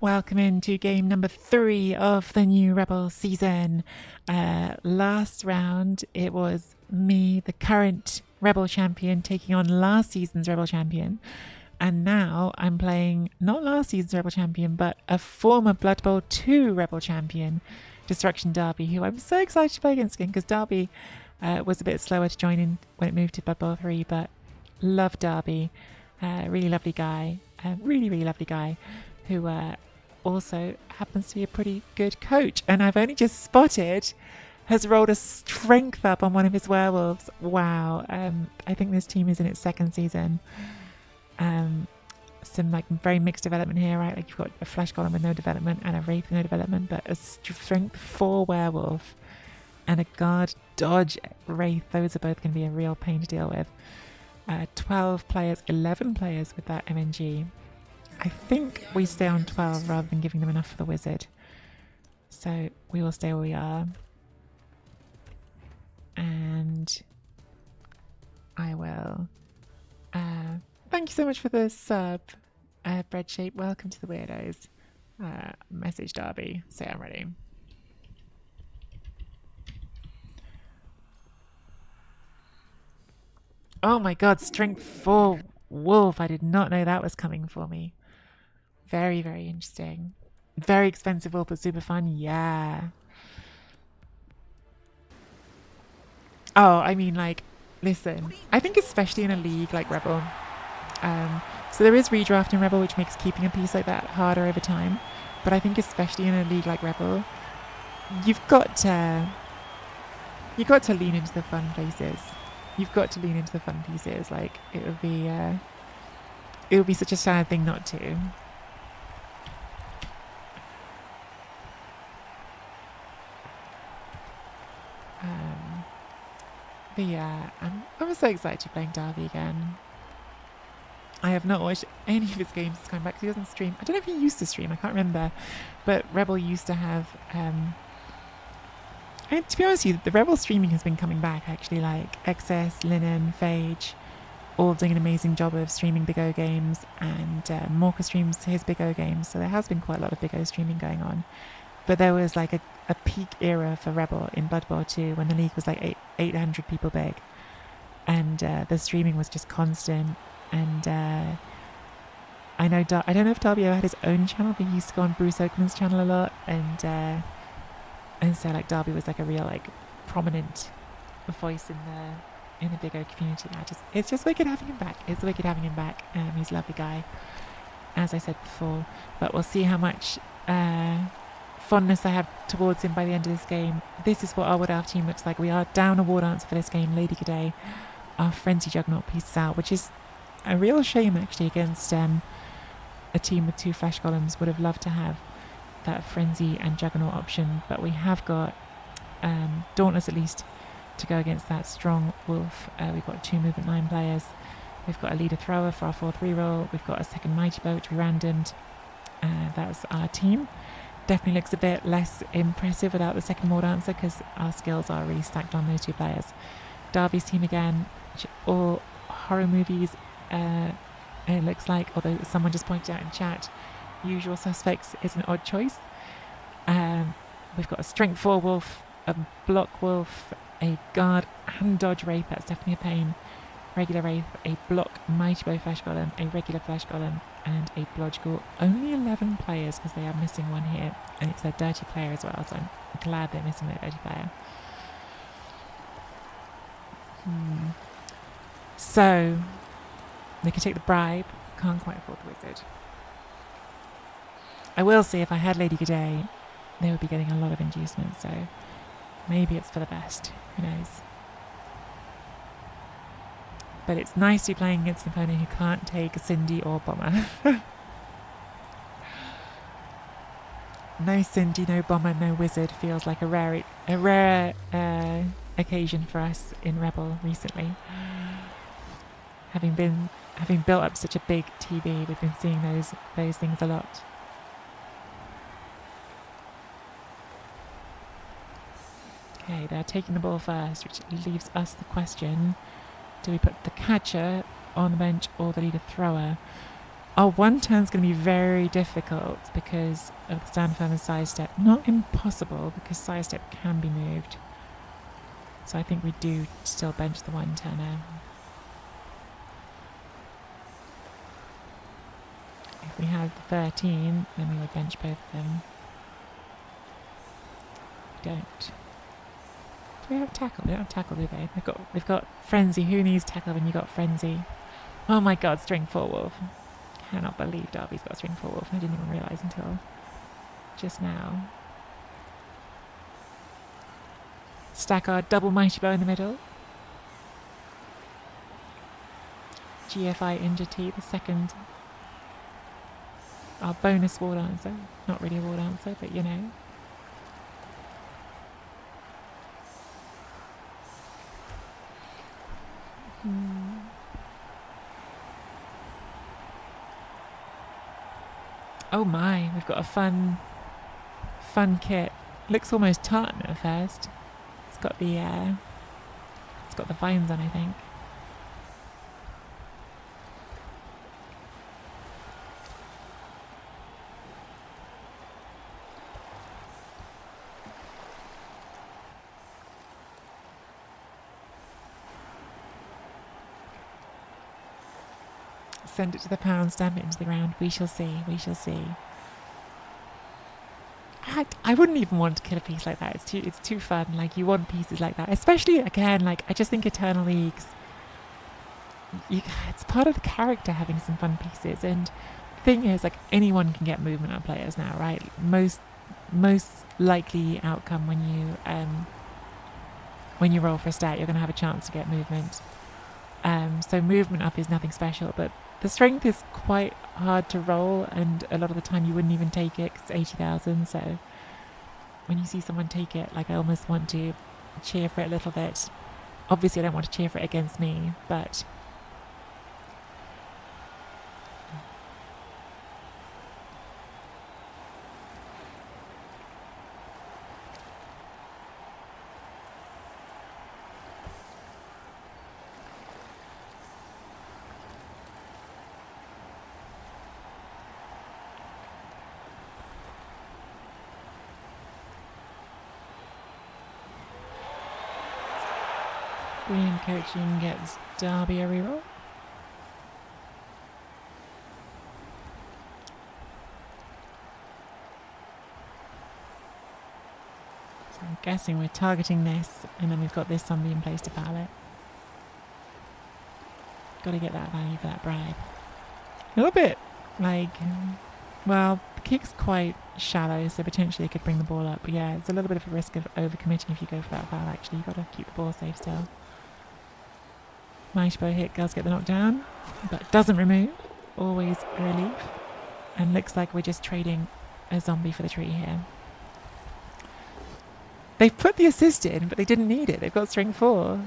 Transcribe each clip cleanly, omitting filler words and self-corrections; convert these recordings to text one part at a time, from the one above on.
Welcome into game number 3 of the new Rebel season. Last round, it was me, the current Rebel champion, taking on last season's Rebel champion. And now I'm playing not last season's Rebel champion, but a former Blood Bowl 2 Rebel champion, Destruction Derby, who I'm so excited to play against again because Derby was a bit slower to join in when it moved to Blood Bowl 3, but love Derby. Really lovely guy. Really lovely guy who also happens to be a pretty good coach. And I've only just spotted has rolled a strength up on one of his werewolves. Wow. I think this team is in its second season. Some like very mixed development here, right? Like you've got a flesh golem with no development and a wraith with no development, but a strength 4 werewolf and a guard dodge wraith. Those are both going to be a real pain to deal with. 12 players, 11 players with that MNG. I think we stay on 12 rather than giving them enough for the wizard. So we will stay where we are. And I will... thank you so much for the sub, Bread Shape. Welcome to the Weirdos. Message Derby. Say I'm ready. Oh my god, strength 4 wolf. I did not know that was coming for me. Very, very interesting. Very expensive wolf, but super fun. Yeah. Oh, I mean, like, listen. I think especially in a league like Rebel. So there is redraft in Rebel, which makes keeping a piece like that harder over time. But I think especially in a league like Rebel, you've got to lean into the fun places. You've got to lean into the fun pieces. Like it would be such a sad thing not to. But yeah, I'm so excited to be playing Derby again. I have not watched any of his games this time back. He doesn't stream. I don't know if he used to stream. I can't remember. But Rebel used to have. And to be honest with you, the Rebel streaming has been coming back actually. Like Excess, Linen, Phage, all doing an amazing job of streaming Big O games, and Morka streams his Big O games. So there has been quite a lot of Big O streaming going on. But there was like a peak era for Rebel in Blood Bowl 2 when the league was like 800 people big, and the streaming was just constant. And I don't know if Darby ever had his own channel, but he used to go on Bruce Oakman's channel a lot, and so like Darby was like a real like prominent voice in the Big O community. It's just wicked having him back. It's wicked having him back. He's a lovely guy, as I said before. But we'll see how much fondness I have towards him by the end of this game. This is what our Wood Elf team looks like. We are down a war dancer for this game. Lady G'day, our Frenzy Juggernaut pieces out, which is a real shame actually against a team with 2 flesh golems. Would have loved to have that Frenzy and Juggernaut option, but we have got Dauntless at least to go against that strong wolf. We've got 2 movement 9 players. We've got a leader thrower for our 4/3 roll. We've got a second mighty bow which we randomed. That's our team. Definitely looks a bit less impressive without the second war dancer because our skills are really stacked on those 2 players. Darby's team again, which are all horror movies. It looks like, although someone just pointed out in chat, Usual Suspects is an odd choice. We've got a strength 4 wolf, a block wolf, a guard and dodge wraith. That's definitely a pain. Regular wraith, a block mighty bow flesh golem, a regular flesh golem, and a blodge ghoul. Only 11 players because they are missing one here, and it's their dirty player as well. So I'm glad they're missing their dirty player. So they can take the bribe. Can't quite afford the wizard. I will say if I had Lady G'day, they would be getting a lot of inducements, so maybe it's for the best. Who knows? But it's nice to be playing against an opponent who can't take Cindy or Bomber. No Cindy, no Bomber, no Wizard feels like a rare occasion for us in Rebel recently. Having built up such a big TV, we've been seeing those things a lot. Okay, they're taking the ball first, which leaves us the question: do we put the catcher on the bench or the leader thrower? Oh, one turn's going to be very difficult because of the stand firm and side step. Not impossible because side step can be moved. So I think we do still bench the one turner. If we had the 13, then we would bench both of them. We don't. Do we have tackle? They don't have tackle, do they? They've got frenzy. Who needs tackle when you got frenzy? Oh my god, string 4 wolf. Cannot believe Derby's got string 4 wolf. I didn't even realise until just now. Stack our double mighty bow in the middle. GFI Inja T, the second. Our bonus war dancer. Not really a war dancer, but you know. Oh my, we've got a fun kit. Looks almost tartan at first. It's got the vines on, I think. Send it to the pound, stamp it into the ground. We shall see, we shall see. I wouldn't even want to kill a piece like that. It's too fun. Like, you want pieces like that. Especially, again, like, I just think Eternal Leagues, it's part of the character having some fun pieces. And the thing is, like, anyone can get movement on players now, right? Most likely outcome when you roll for a stat, you're going to have a chance to get movement. So movement up is nothing special, but the strength is quite hard to roll, and a lot of the time you wouldn't even take it because it's 80,000. So when you see someone take it, like, I almost want to cheer for it a little bit. Obviously, I don't want to cheer for it against me, but brilliant coaching gets Derby a reroll. So I'm guessing we're targeting this, and then we've got this zombie in place to foul it. Got to get that value for that bribe. A little bit like, well, the kick's quite shallow, so potentially it could bring the ball up. But yeah, it's a little bit of a risk of overcommitting if you go for that foul, actually. You've got to keep the ball safe still. Mighty bow hit, girls get the knockdown, but doesn't remove. Always a relief. And looks like we're just trading a zombie for the tree here. They've put the assist in, but they didn't need it. They've got string 4.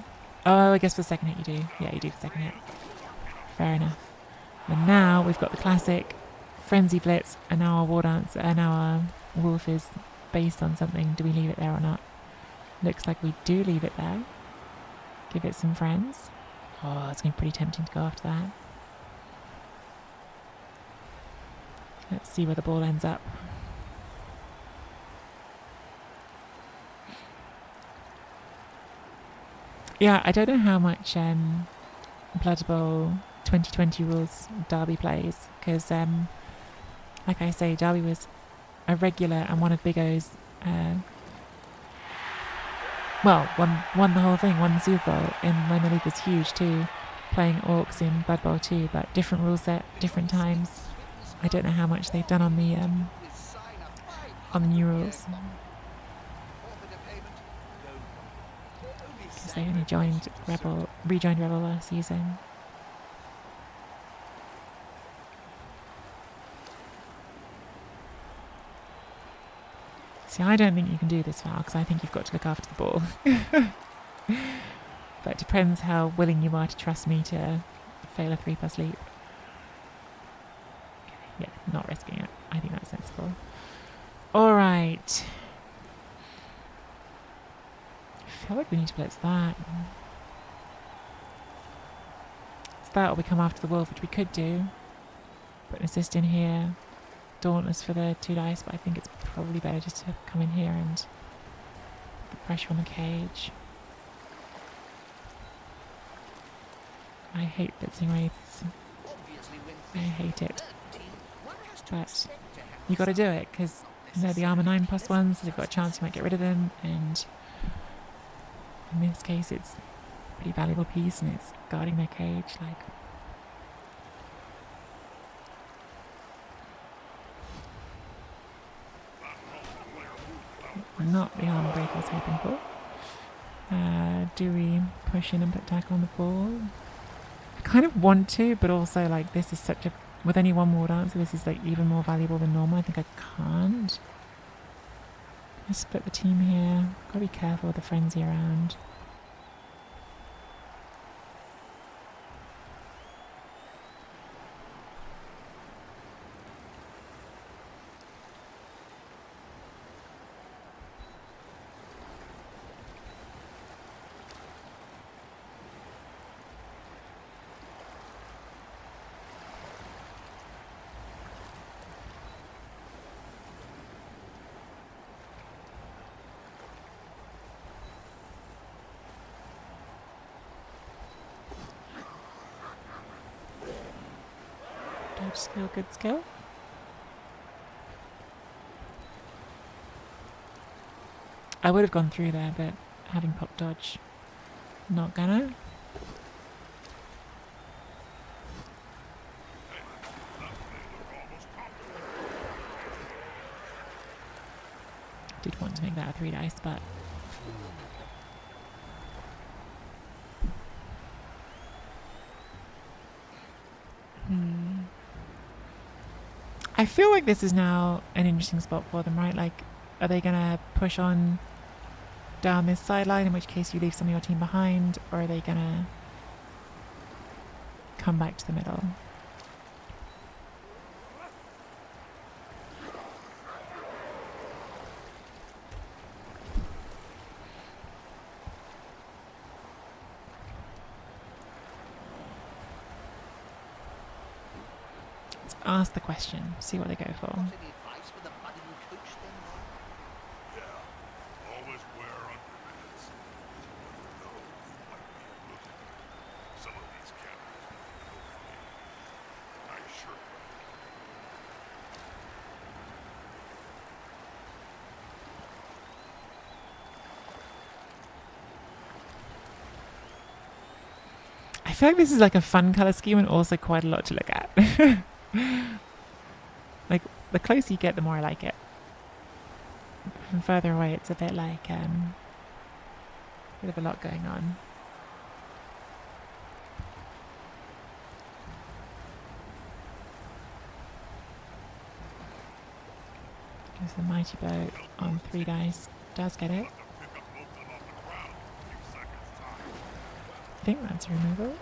Oh, I guess for the second hit you do. Yeah, you do for the second hit. Fair enough. And now we've got the classic frenzy blitz, and now our war dance, and now our wolf is based on something. Do we leave it there or not? Looks like we do leave it there. Give it some friends. Oh, it's going to be pretty tempting to go after that. Let's see where the ball ends up. Yeah, I don't know how much Blood Bowl 2020 rules Derby plays, because, like I say, Derby was a regular and one of Big O's, won the whole thing, won the Super Bowl, and when the league was huge too, playing Orcs in Blood Bowl 2, but different rule set, different times. I don't know how much they've done on the new rules. Because they only rejoined Rebel last season. See, I don't think you can do this foul because I think you've got to look after the ball. But it depends how willing you are to trust me to fail a 3+ leap. Yeah, not risking it. I think that's sensible. All right. I feel like we need to blitz that. It's that or we come after the wolf, which we could do. put an assist in here. Dauntless for the 2 dice, but I think it's probably better just to come in here and put the pressure on the cage. I hate blitzing wraiths. I hate it. But you got to do it because they're the armor 9+1s, so they've got a chance you might get rid of them, and in this case it's a pretty valuable piece and it's guarding their cage. Like, not the armor break I was hoping for. Do we push in and put tackle on the ball? I kind of want to, but also like this is such a, with only 1 ward answer, this is like even more valuable than normal. I think I can't. Let's split the team here. Gotta be careful with the frenzy around. Dodge skill, good skill. I would have gone through there, but having pop dodge, not gonna. Did want to make that a 3 dice, but I feel like this is now an interesting spot for them, right? Like, are they gonna push on down this sideline, in which case you leave some of your team behind, or are they gonna come back to the middle? Let's ask the question, see what they go for. I feel like this is like a fun colour scheme and also quite a lot to look at. Like, the closer you get, the more I like it. From further away, it's a bit like, bit of a lot going on. There's the mighty boat on 3 dice. Does get it. I think that's a removal.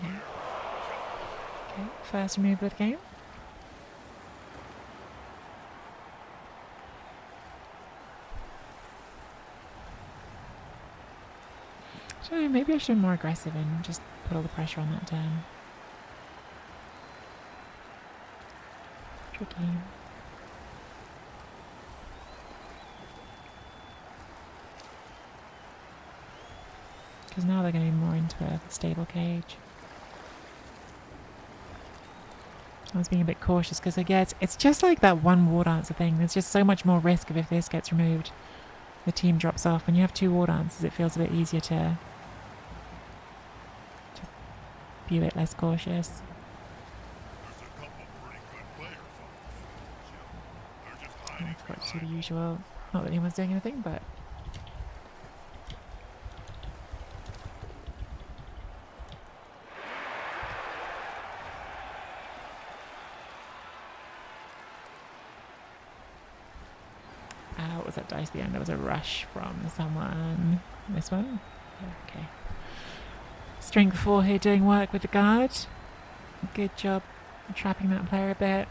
Yeah. Okay, first removal of the game. So maybe I should be more aggressive and just put all the pressure on that turn. Tricky. Because now they're going to be more into a stable cage. I was being a bit cautious because I guess it's just like that 1 ward answer thing. There's just so much more risk if this gets removed. The team drops off. When you have 2 ward answers, it feels a bit easier to be a bit less cautious. I've got to do the usual. Not that anyone's doing anything, but what was that dice at the end? There was a rush from someone. This one? Yeah, okay. Strength 4 here doing work with the guard. Good job trapping that player a bit.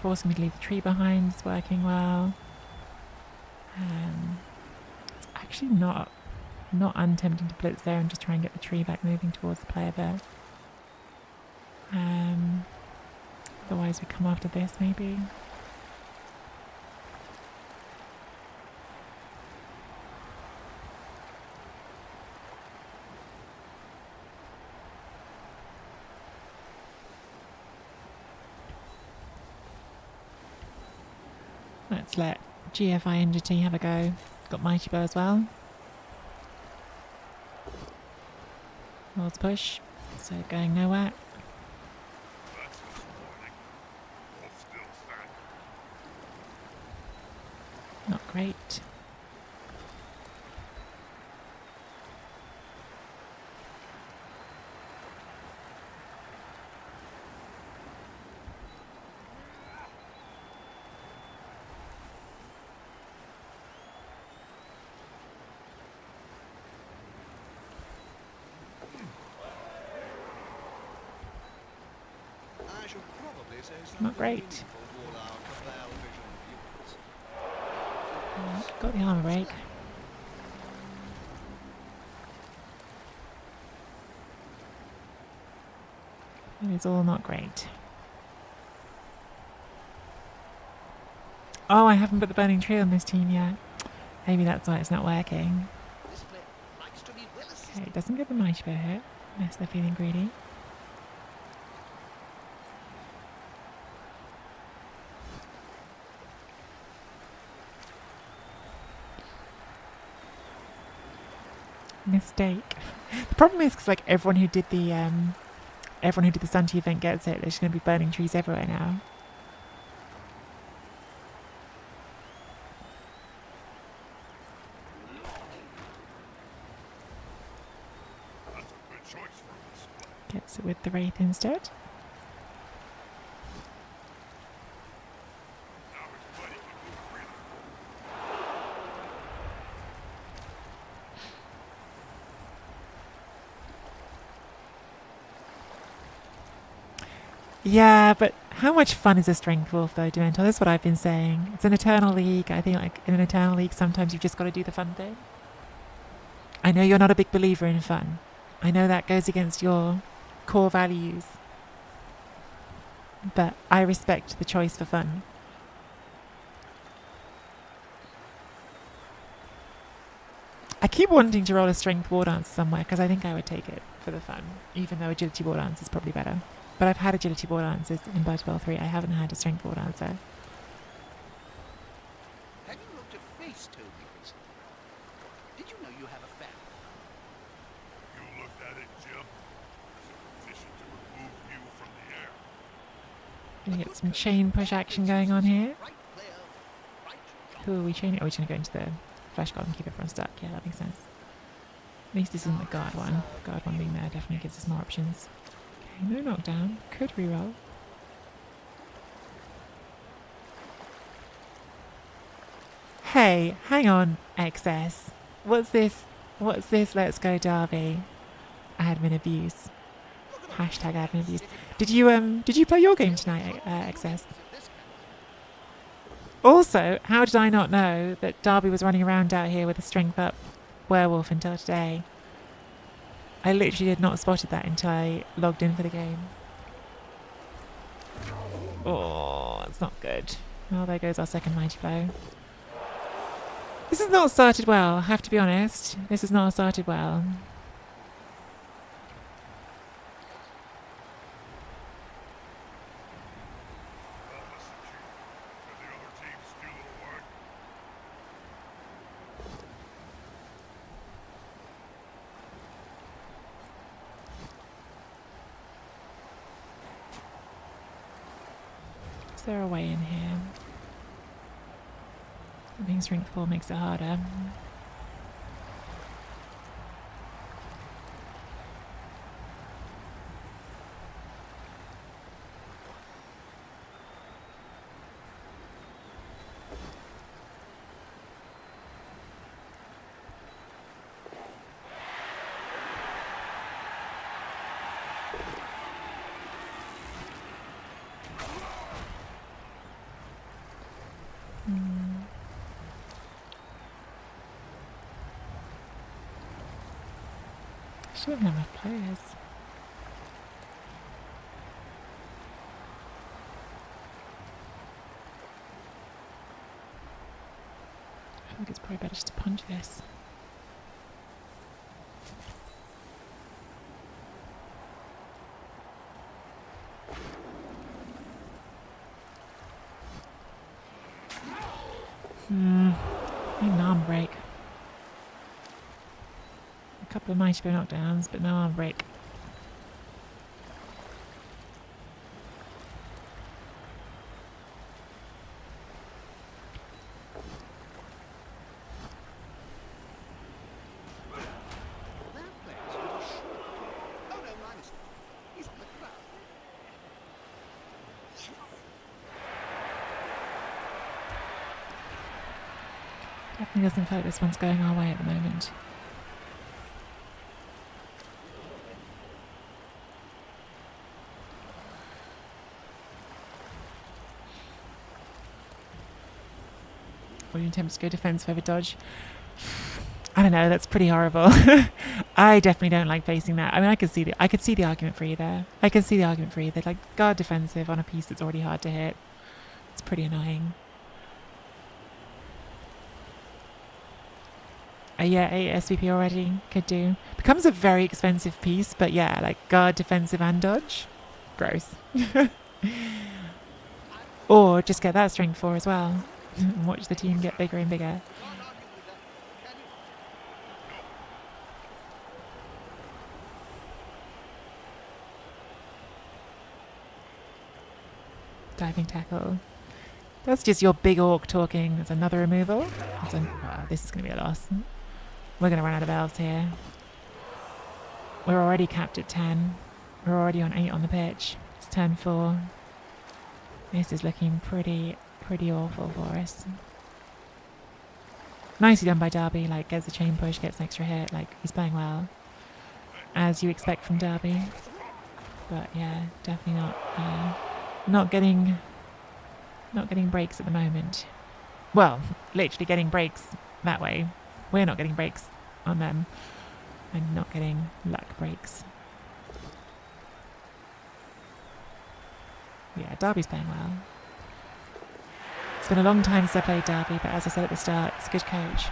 Forcing me to leave the tree behind is working well. It's actually not untempting to blitz there and just try and get the tree back moving towards the player there. Otherwise we come after this maybe. Let's let GFI Entity have a go. Got Mighty Bow as well. Lord's Push. So going nowhere. Not great. Not great. Got the armor break. It is all not great. Oh, I haven't put the burning tree on this team yet. Maybe that's why it's not working. Okay, it doesn't get the mighty bow hit unless they're feeling greedy. Mistake. The problem is because like everyone who did the Sunty event gets it. There's going to be burning trees everywhere now. Gets it with the Wraith instead. Yeah, but how much fun is a Strength Wolf though, Dementor? That's what I've been saying. It's an Eternal League. I think like in an Eternal League sometimes you've just got to do the fun thing. I know you're not a big believer in fun. I know that goes against your core values. But I respect the choice for fun. I keep wanting to roll a Strength War Dance somewhere because I think I would take it for the fun, even though Agility War Dance is probably better. But I've had Agility War Dances in BB3. I haven't had a Strength War Dancer. Have you looked at face Toby recently? Did you know you have a family? You looked at it, Jim. Is it sufficient to remove you from the air? Gonna get some chain push action going on here. Who are we chaining? Oh, we're going to go into the Flash Guard and keep everyone stuck. Yeah, that makes sense. At least this isn't the guard one. Guard one being there definitely gives us more options. Okay, no knockdown. Could reroll. Hey, hang on, XS. What's this? What's this? Let's go Derby. Admin abuse. Hashtag admin abuse. Did you play your game tonight, XS? Also, how did I not know that Derby was running around out here with a strength up werewolf until today? I literally did not spotted that until I logged in for the game. Oh, it's not good. Well, there goes our second mighty blow. This has not started well, I have to be honest. This has not started well. Is there a way in here? I think Strength 4 makes it harder. Should have enough players. think it's probably better just to punch this. Need an arm break. A couple of mighty blow knockdowns, but no arm break. That player's a little short. Oh no, minus. He's on the ground. Definitely doesn't feel like this one's going our way at the moment. Or you attempt to go defense over dodge. I don't know, that's pretty horrible. I definitely don't like facing that. I mean, I could see the argument for either. I could see the argument for either. Like, guard defensive on a piece that's already hard to hit. It's pretty annoying. Yeah, 8 SVP already. Could do. Becomes a very expensive piece, but yeah, like guard, defensive, and dodge. Gross. Or just get that strength 4 as well. And watch the team get bigger and bigger. Can't argue with that, can you? Diving tackle. That's just your big orc talking. There's another removal. Wow, this is going to be a loss. We're going to run out of elves here. We're already capped at 10. We're already on 8 on the pitch. It's turn 4. This is looking pretty awful for us. Nicely done by Derby. Like, gets a chain push, gets an extra hit. Like, he's playing well, as you expect from Derby. But yeah, definitely not getting breaks at the moment. Well, literally getting breaks that way. We're not getting breaks on them, and not getting luck breaks. Yeah, Derby's playing well. It's been a long time since I played Derby, but as I said at the start, it's a good coach.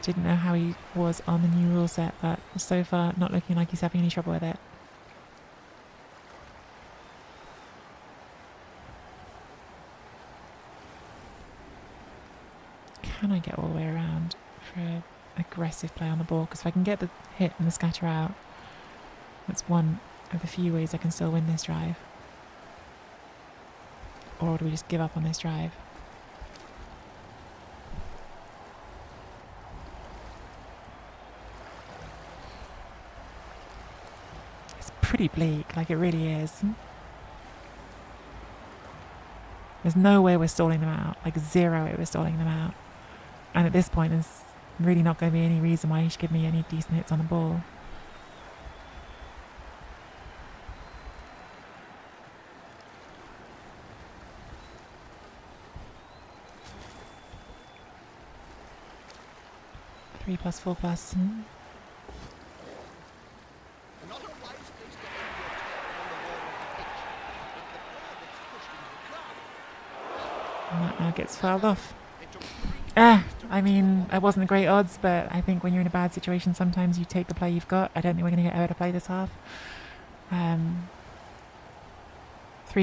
Didn't know how he was on the new rule set, but so far not looking like he's having any trouble with it. Can I get all the way around for an aggressive play on the ball? Because if I can get the hit and the scatter out, that's one of the few ways I can still win this drive. Or do we just give up on this drive? It's pretty bleak, like it really is. There's no way we're stalling them out, like 0 way we're stalling them out. And at this point, there's really not going to be any reason why he should give me any decent hits on the ball. Three plus, 4 plus. Not a wise place to end your turn on the ball or the pitch, but the player that's pushed into the crowd. And that now gets fouled off. It took I mean, it wasn't great odds, but I think when you're in a bad situation, sometimes you take the play you've got. I don't think we're going to get a better play this half. 3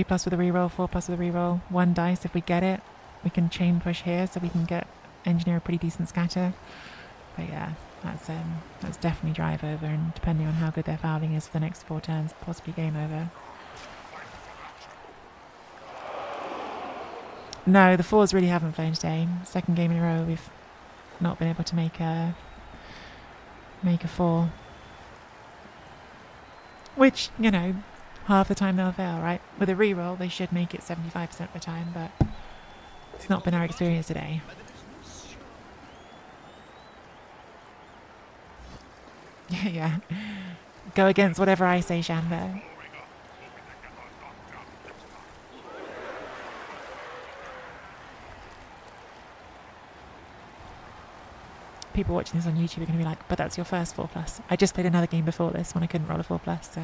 plus with a reroll, 4 plus with a reroll. 1 dice if we get it. We can chain push here so we can engineer a pretty decent scatter. But yeah, that's definitely drive over, and depending on how good their fouling is for the next 4 turns, possibly game over. No, the 4s really haven't flown today. Second game in a row, we've not been able to make a 4. Which, you know, half the time they'll fail, right? With a reroll, they should make it 75% of the time, but it's not been our experience today. Yeah. Go against whatever I say, Shanda. People watching this on YouTube are going to be like, but that's your first 4 plus. I just played another game before this when I couldn't roll a 4 plus, so.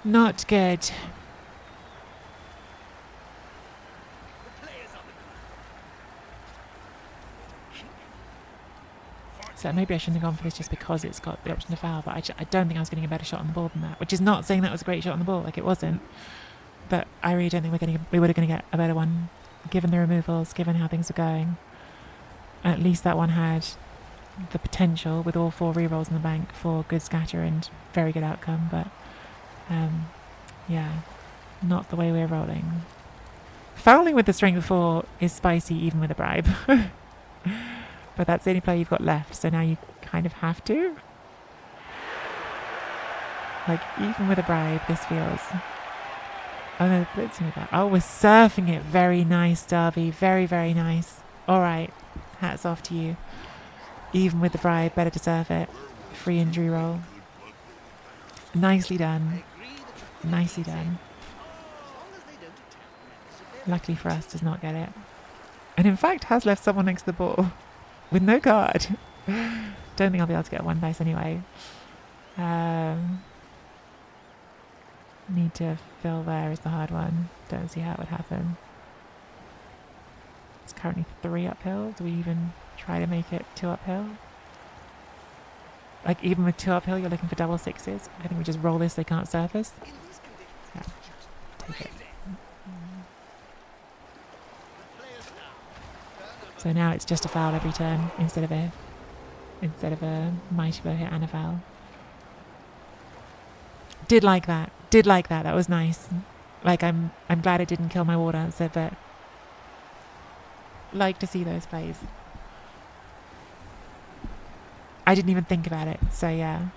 Not good. The players on the ground. So maybe I shouldn't have gone for this just because it's got the option to foul, but I don't think I was getting a better shot on the ball than that, which is not saying that was a great shot on the ball, like it wasn't. But I really don't think we were going to get a better one, given the removals, given how things were going. At least that one had the potential, with all 4 rerolls in the bank, for good scatter and very good outcome, but yeah, not the way we're rolling. Fouling with the strength 4 is spicy even with a bribe. But that's the only play you've got left, so now you kind of have to. Like, even with a bribe, this feels... Oh no, it's me back. Oh, we're surfing it. Very nice, Derby. Very, very nice. Alright, hats off to you. Even with the bribe, better to surf it. Free injury roll. Nicely done. Nicely done. Luckily for us, does not get it. And in fact has left someone next to the ball with no card. Don't think I'll be able to get one dice anyway. Need to fill there is the hard one. Don't see how it would happen. It's currently 3 uphill. Do we even try to make it 2 uphill? Like, even with 2 uphill, you're looking for double 6s. I think we just roll this, they can't surface. Yeah, take it. So now it's just a foul every turn instead of a mighty blow hit and a foul. Did like that. Did like that. That was nice. Like, I'm glad it didn't kill my ward answer, but like to see those plays. I didn't even think about it. So yeah,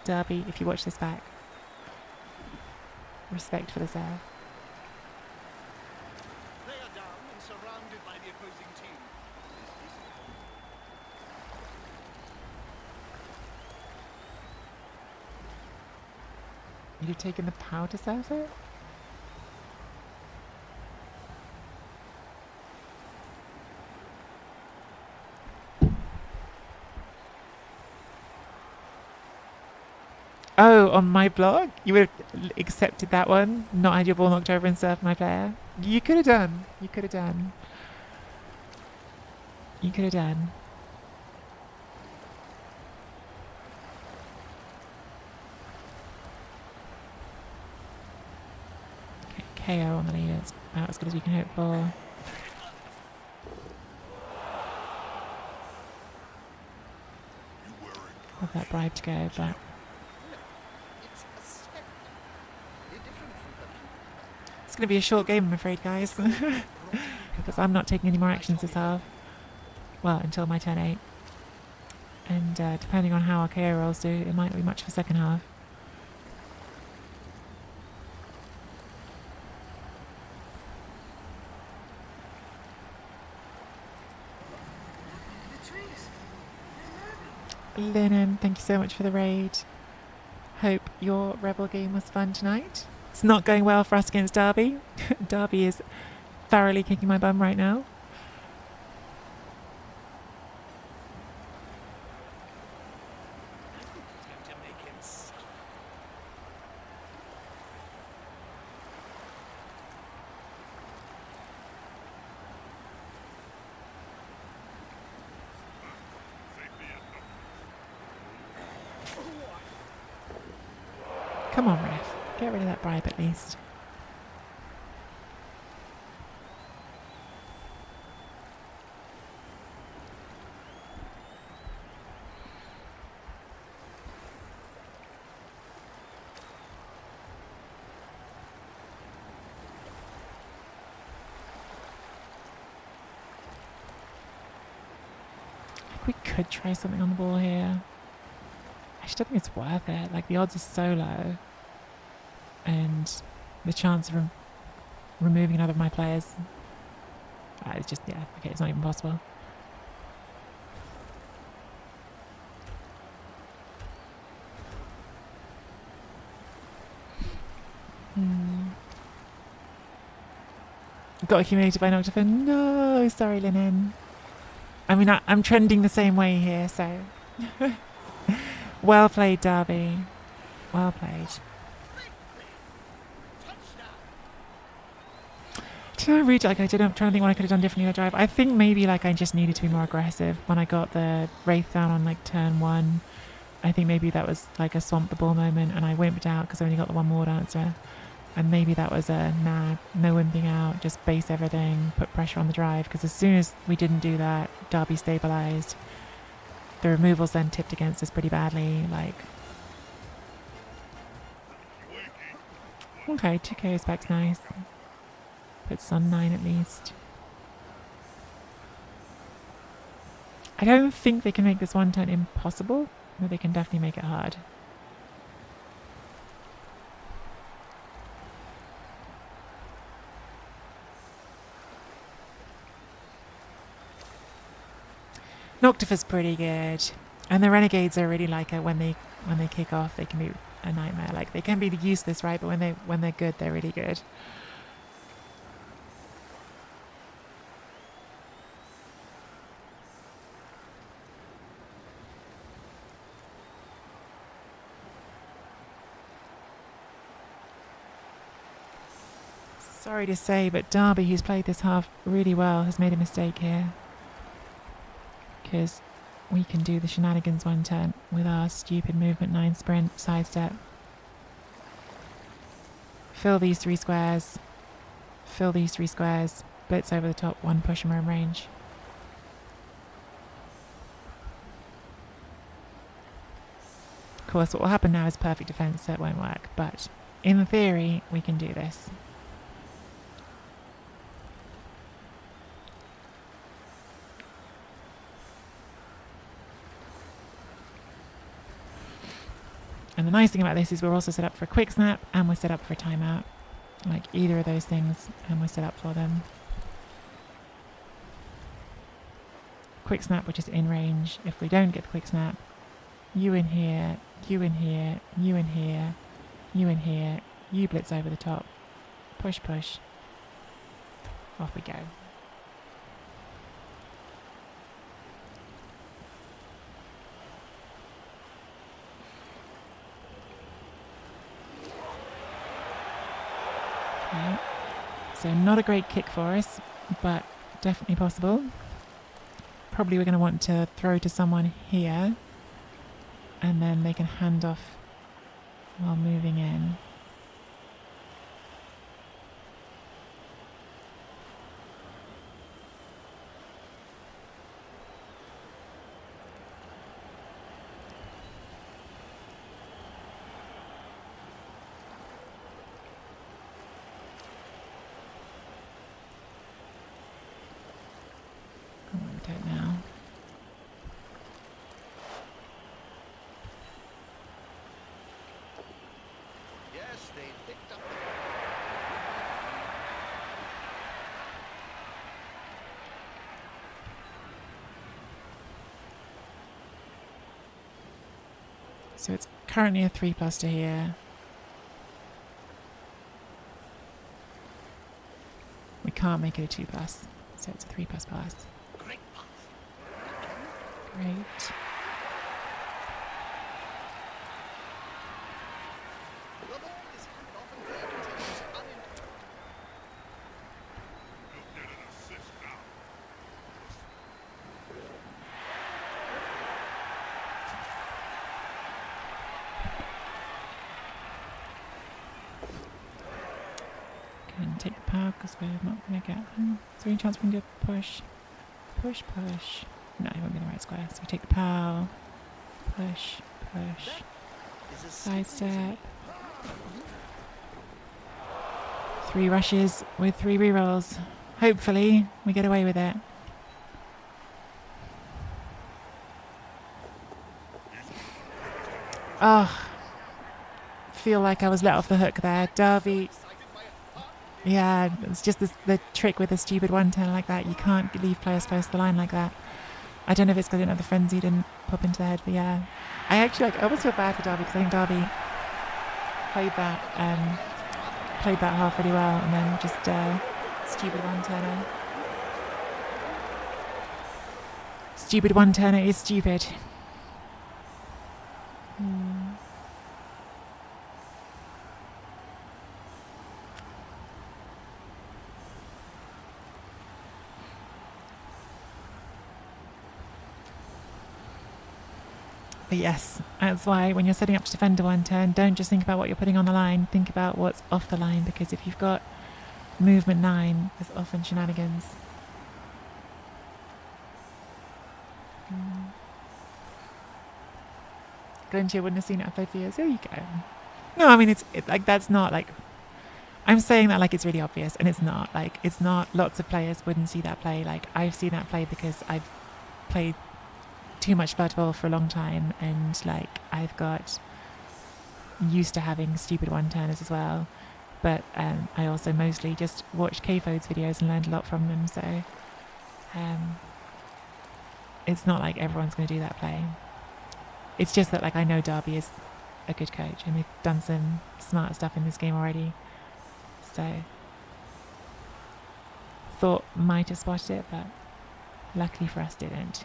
Derby, if you watch this back, respect for the serve. They are down and surrounded by the opposing team. You'd have taken the power to serve it? Oh, on my blog? You would have accepted that one? Not had your ball knocked over and served my player? You could have done. You could have done. You could have done. Okay, KO on the lead. It's about as good as we can hope for. Have that bribe to go, but... It's going to be a short game, I'm afraid, guys. Because I'm not taking any more actions this half. Well, until my turn 8. And depending on how our KO rolls do, it might not be much for second half. Linen, thank you so much for the raid. Hope your Rebel game was fun tonight. It's not going well for us against Derby. Derby is thoroughly kicking my bum right now. Come on, ref. Get rid of that bribe at least. We could try something on the ball here. I just don't think it's worth it. Like, the odds are so low. And the chance of removing another of my players, it's just, yeah, okay, it's not even possible. Got accumulated by Noctifer. No, sorry, Linen. I mean, I'm trending the same way here, so. Well played, Derby. Well played. Like I didn't. I'm trying to think what I could have done differently in the drive. I think maybe like I just needed to be more aggressive when I got the Wraith down on like turn 1. I think maybe that was like a swamp the ball moment, and I wimped out because I only got the one more dancer. And maybe that was a nah, no wimping out, just base everything, put pressure on the drive. Because as soon as we didn't do that, Derby stabilised. The removals then tipped against us pretty badly. Like, okay, 2 KOs back's nice. Puts on 9 at least. I don't think they can make this 1 turn impossible, but they can definitely make it hard. Noctifer's pretty good, and the Renegades are really like it when they kick off. They can be a nightmare. Like they can be useless, right? But when they're good, they're really good. Sorry to say, but Derby, who's played this half really well, has made a mistake here. Because we can do the shenanigans 1 turn with our stupid movement 9 sprint sidestep. Fill these 3 squares. Fill these 3 squares. Blitz over the top, 1 push and we're in range. Of course, what will happen now is perfect defense, so it won't work. But in theory, we can do this. And the nice thing about this is we're also set up for a quick snap and we're set up for a timeout. Like either of those things, and we're set up for them. Quick snap, which is in range. If we don't get the quick snap, you in here, you in here, you in here, you in here, you blitz over the top. Push, push. Off we go. Okay. So not a great kick for us, but definitely possible. Probably we're going to want to throw to someone here, and then they can hand off while moving in. Don't now. Yes, they picked up So it's currently a 3+ to here. We can't make it a 2+, so it's a 3++. great pass. Great. The ball is handed off and play continues uninterrupted. You'll get an assist now. Can take the power because we're not going to get them. Is there any chance we can do a push? Push, push. No, it won't be the right square. So we take the power. Push, push. Is a Sidestep. 3 rushes with 3 rerolls. Hopefully we get away with it. Oh, feel like I was let off the hook there. Derby. Yeah, it's just the trick with a stupid 1 turn like that. You can't leave players close to the line like that. I don't know if it's because I didn't have the frenzy didn't pop into the head, but yeah. I actually I almost feel bad for Derby because I think Derby played that half really well, and then just stupid 1-turner. Stupid 1-turner is stupid. But yes, that's why when you're setting up to defend a one turn, don't just think about what you're putting on the line, think about what's off the line, because if you've got movement 9, there's often shenanigans. Clinching, wouldn't have seen it. I played for years. There you go. No, I mean, it's like, that's not like, I'm saying that like it's really obvious, and it's not. Like, it's not, lots of players wouldn't see that play. Like, I've seen that play because I've played too much Blood Bowl for a long time, and like I've got used to having stupid one-turners as well. But I also mostly just watched K-Fode's videos and learned a lot from them, so it's not like everyone's going to do that play. It's just that like I know Derby is a good coach, and they've done some smart stuff in this game already, so thought might have spotted it, but luckily for us didn't.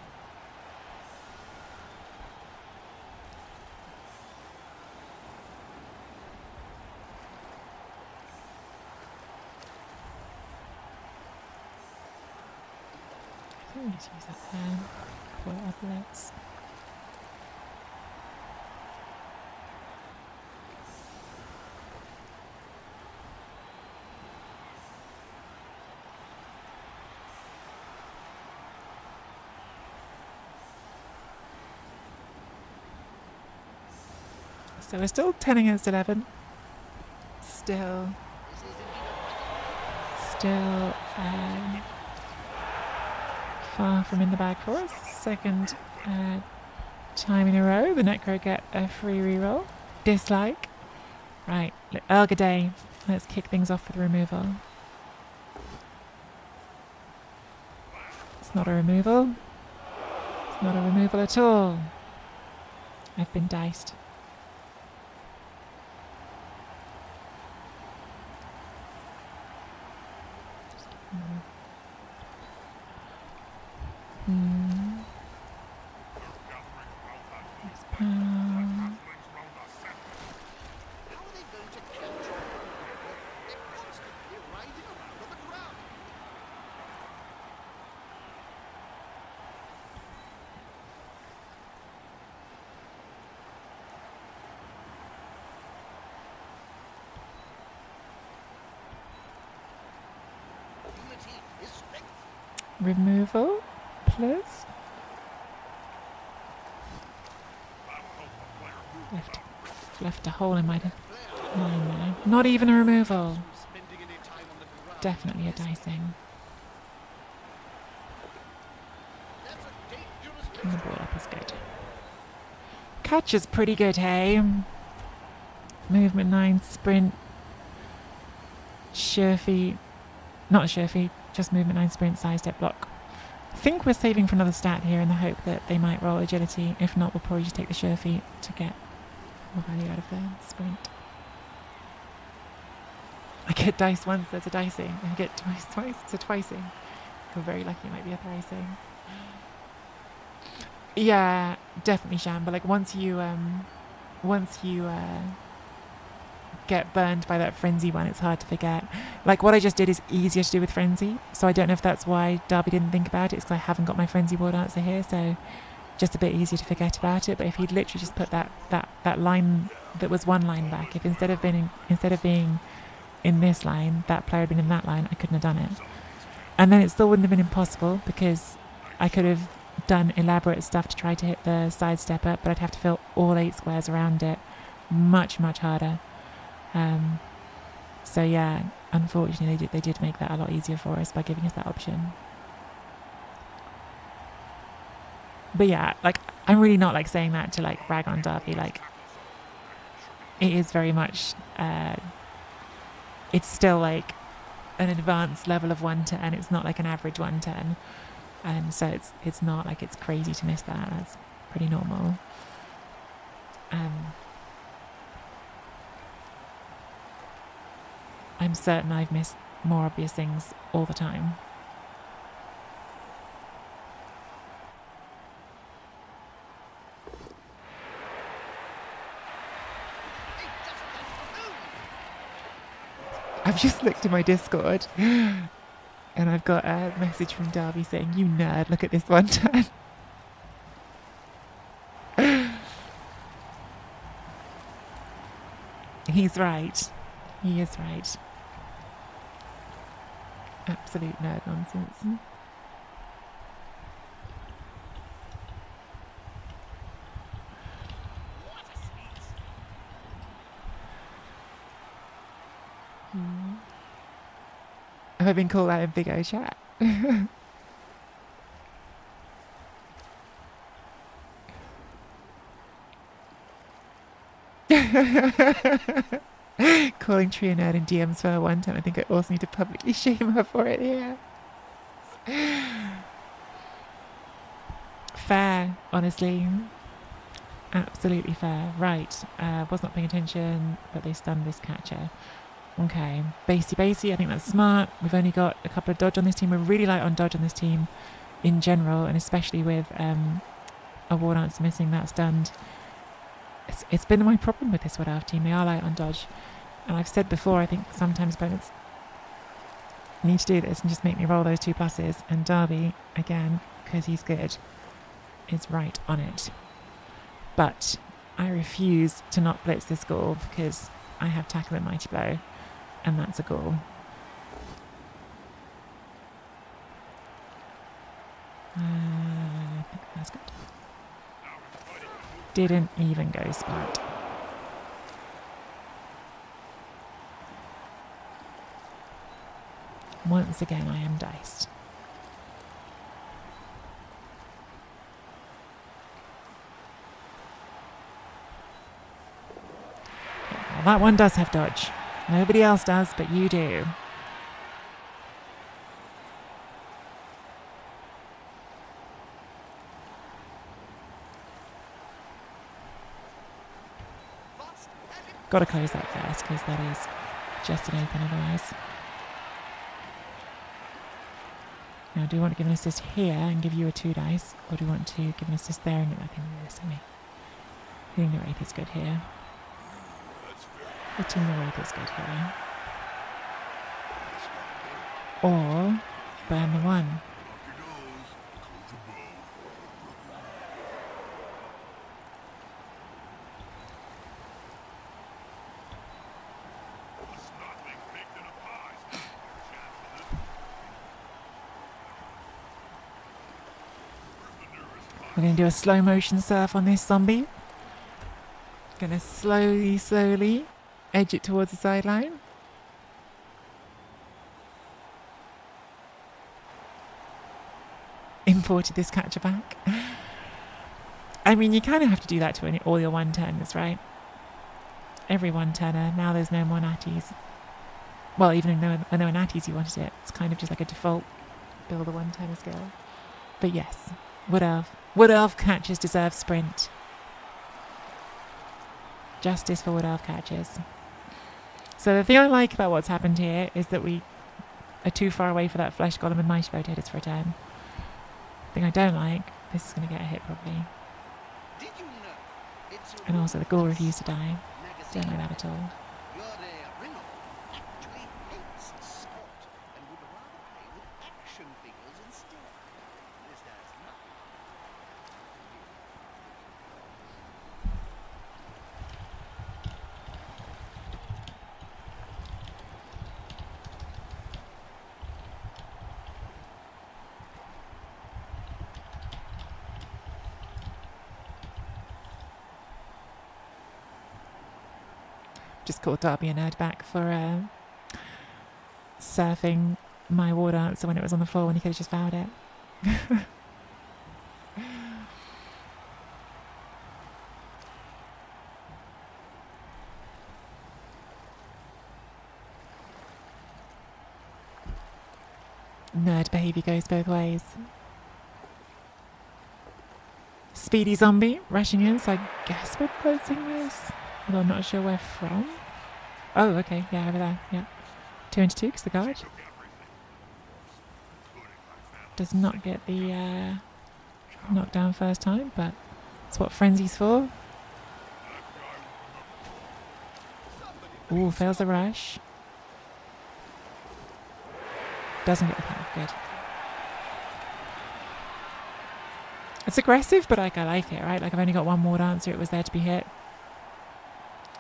I think we need to use that pen for our blitz. So we're still 10 against 11. Still far from in the bag for us. Second time in a row, the Necro get a free reroll. Dislike. Right, Elga Day. Let's kick things off with removal. It's not a removal. It's not a removal at all. I've been diced. How are they going to catch on? They're constantly riding around on the ground. Unity is strength. Removal, please. Left a hole in my line there. Not even a removal. Spending any time on the ground. Definitely a dicing. That's a dangerous And the ball up is good. Catch is pretty good, hey? Movement 9, sprint. Sure feet. Not sure feet, just movement 9, sprint, side step, block. I think we're saving for another stat here in the hope that they might roll agility. If not, we'll probably just take the sure feet to get more value out of the sprint. I get dice once, there's a dicing. I get twice, it's a twicing. We're very lucky, it might be a thricing. Yeah, definitely sham, but like once you get burned by that frenzy one, it's hard to forget. Like what I just did is easier to do with frenzy, so I don't know if that's why Derby didn't think about it. It's because I haven't got my frenzy war dancer here, so just a bit easier to forget about it. But if he'd literally just put that line that was one line back, if instead of being in this line, that player had been in that line, I couldn't have done it. And then it still wouldn't have been impossible, because I could have done elaborate stuff to try to hit the side step up, but I'd have to fill all 8 squares around it. Much harder. So yeah, unfortunately they did make that a lot easier for us by giving us that option. But yeah, like I'm really not like saying that to like rag on Derby. Like it is very much it's still like an advanced level of 1-10. It's not like an average 1-10, and so it's not like it's crazy to miss that. That's pretty normal. I'm certain I've missed more obvious things all the time. I've just looked at my Discord and I've got a message from Derby saying, "You nerd, look at this 1-10." He's right. He is right. Absolute nerd nonsense. What a sneeze! Have I been called out in Big O chat? Calling Tree a nerd in DMs for her one time. I think I also need to publicly shame her for it here. Fair, honestly. Absolutely fair. Right. Was not paying attention, but they stunned this catcher. Okay. Basey. I think that's smart. We've only got a couple of dodge on this team. We're really light on dodge on this team in general, and especially with a war dance missing that stunned. It's been my problem with this Wood Elf team. They are light on dodge. And I've said before, I think sometimes opponents need to do this and just make me roll those 2 pluses. And Darby, again, because he's good, is right on it. But I refuse to not blitz this goal because I have tackle and mighty blow, and that's a goal. I think that's good. Didn't even go spot. Once again, I am diced. Well, that one does have dodge. Nobody else does, but you do. Got to close that first because that is just an open otherwise. Now, do you want to give an assist here and give you a 2 dice, or do you want to give an assist there and get that thing realistically? Hitting the wraith is good here. Hitting the wraith is good here. Or burn the 1. We're going to do a slow motion surf on this zombie. Going to slowly edge it towards the sideline. Imported this catcher back. I mean, you kind of have to do that to all your 1-turners, right? Every 1-turner. Now there's no more natties. Well, even when there were natties, you wanted it. It's kind of just like a default build a 1-turner skill. But yes, Wood Elf catchers deserve sprint. Justice for Wood Elf catchers. So the thing I like about what's happened here is that we are too far away for that flesh golem and mighty blow to hit us for a turn. The thing I don't like, this is going to get a hit probably. Did you know it's a And also the ghoul refused to die. magazine? Don't like that at all. Your Ringo actually hates sport and would rather play with action figures instead. This does nothing. Just called Darby a nerd back for surfing my war dancer when it was on the floor when he could have just vowed it. Nerd behaviour goes both ways. Speedy zombie rushing in, so I guess we're closing this. Although I'm not sure where from. Oh, okay, yeah, over there, yeah. 2 into 2, because the guard does not get the knockdown first time, but that's what Frenzy's for. Ooh, fails the rush. Doesn't get the path, good. It's aggressive, but like I like it, right? Like I've only got 1 more dancer, it was there to be hit.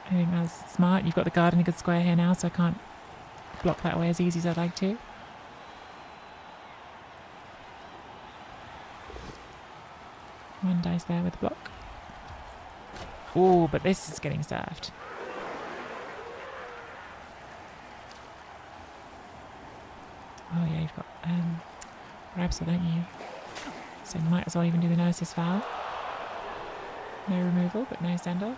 I think that's smart. You've got the guard in a good square here now, so I can't block that away as easy as I'd like to. One dice there with the block. Oh, but this is getting served. Oh yeah, you've got Rabsel, don't you? So you might as well even do the no assist foul. No removal, but no send off.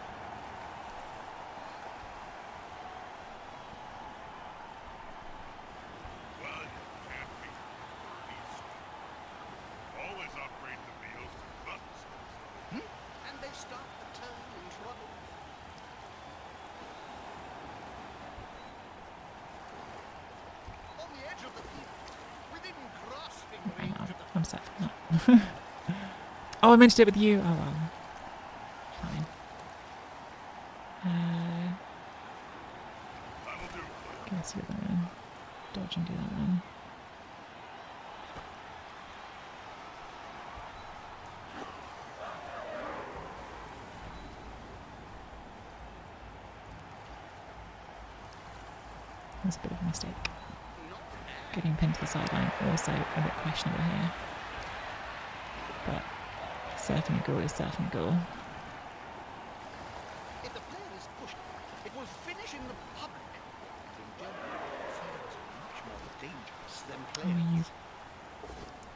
Well, you can't be. Always upgrade the meals to buttons. And they start the turn in trouble. On the edge of the field, within grasping Hang range on, of the I'm set for that. Oh, I meant to do it with you. Oh well. Fine. That'll do. Guess you're gonna dodge and do that then. That's a bit of a mistake. Getting pinned to the sideline, also a bit questionable here. But surfing a goal is surfing a goal. If the player is pushed, it will finish in the public. In general, fans are much more dangerous than Oh, players. you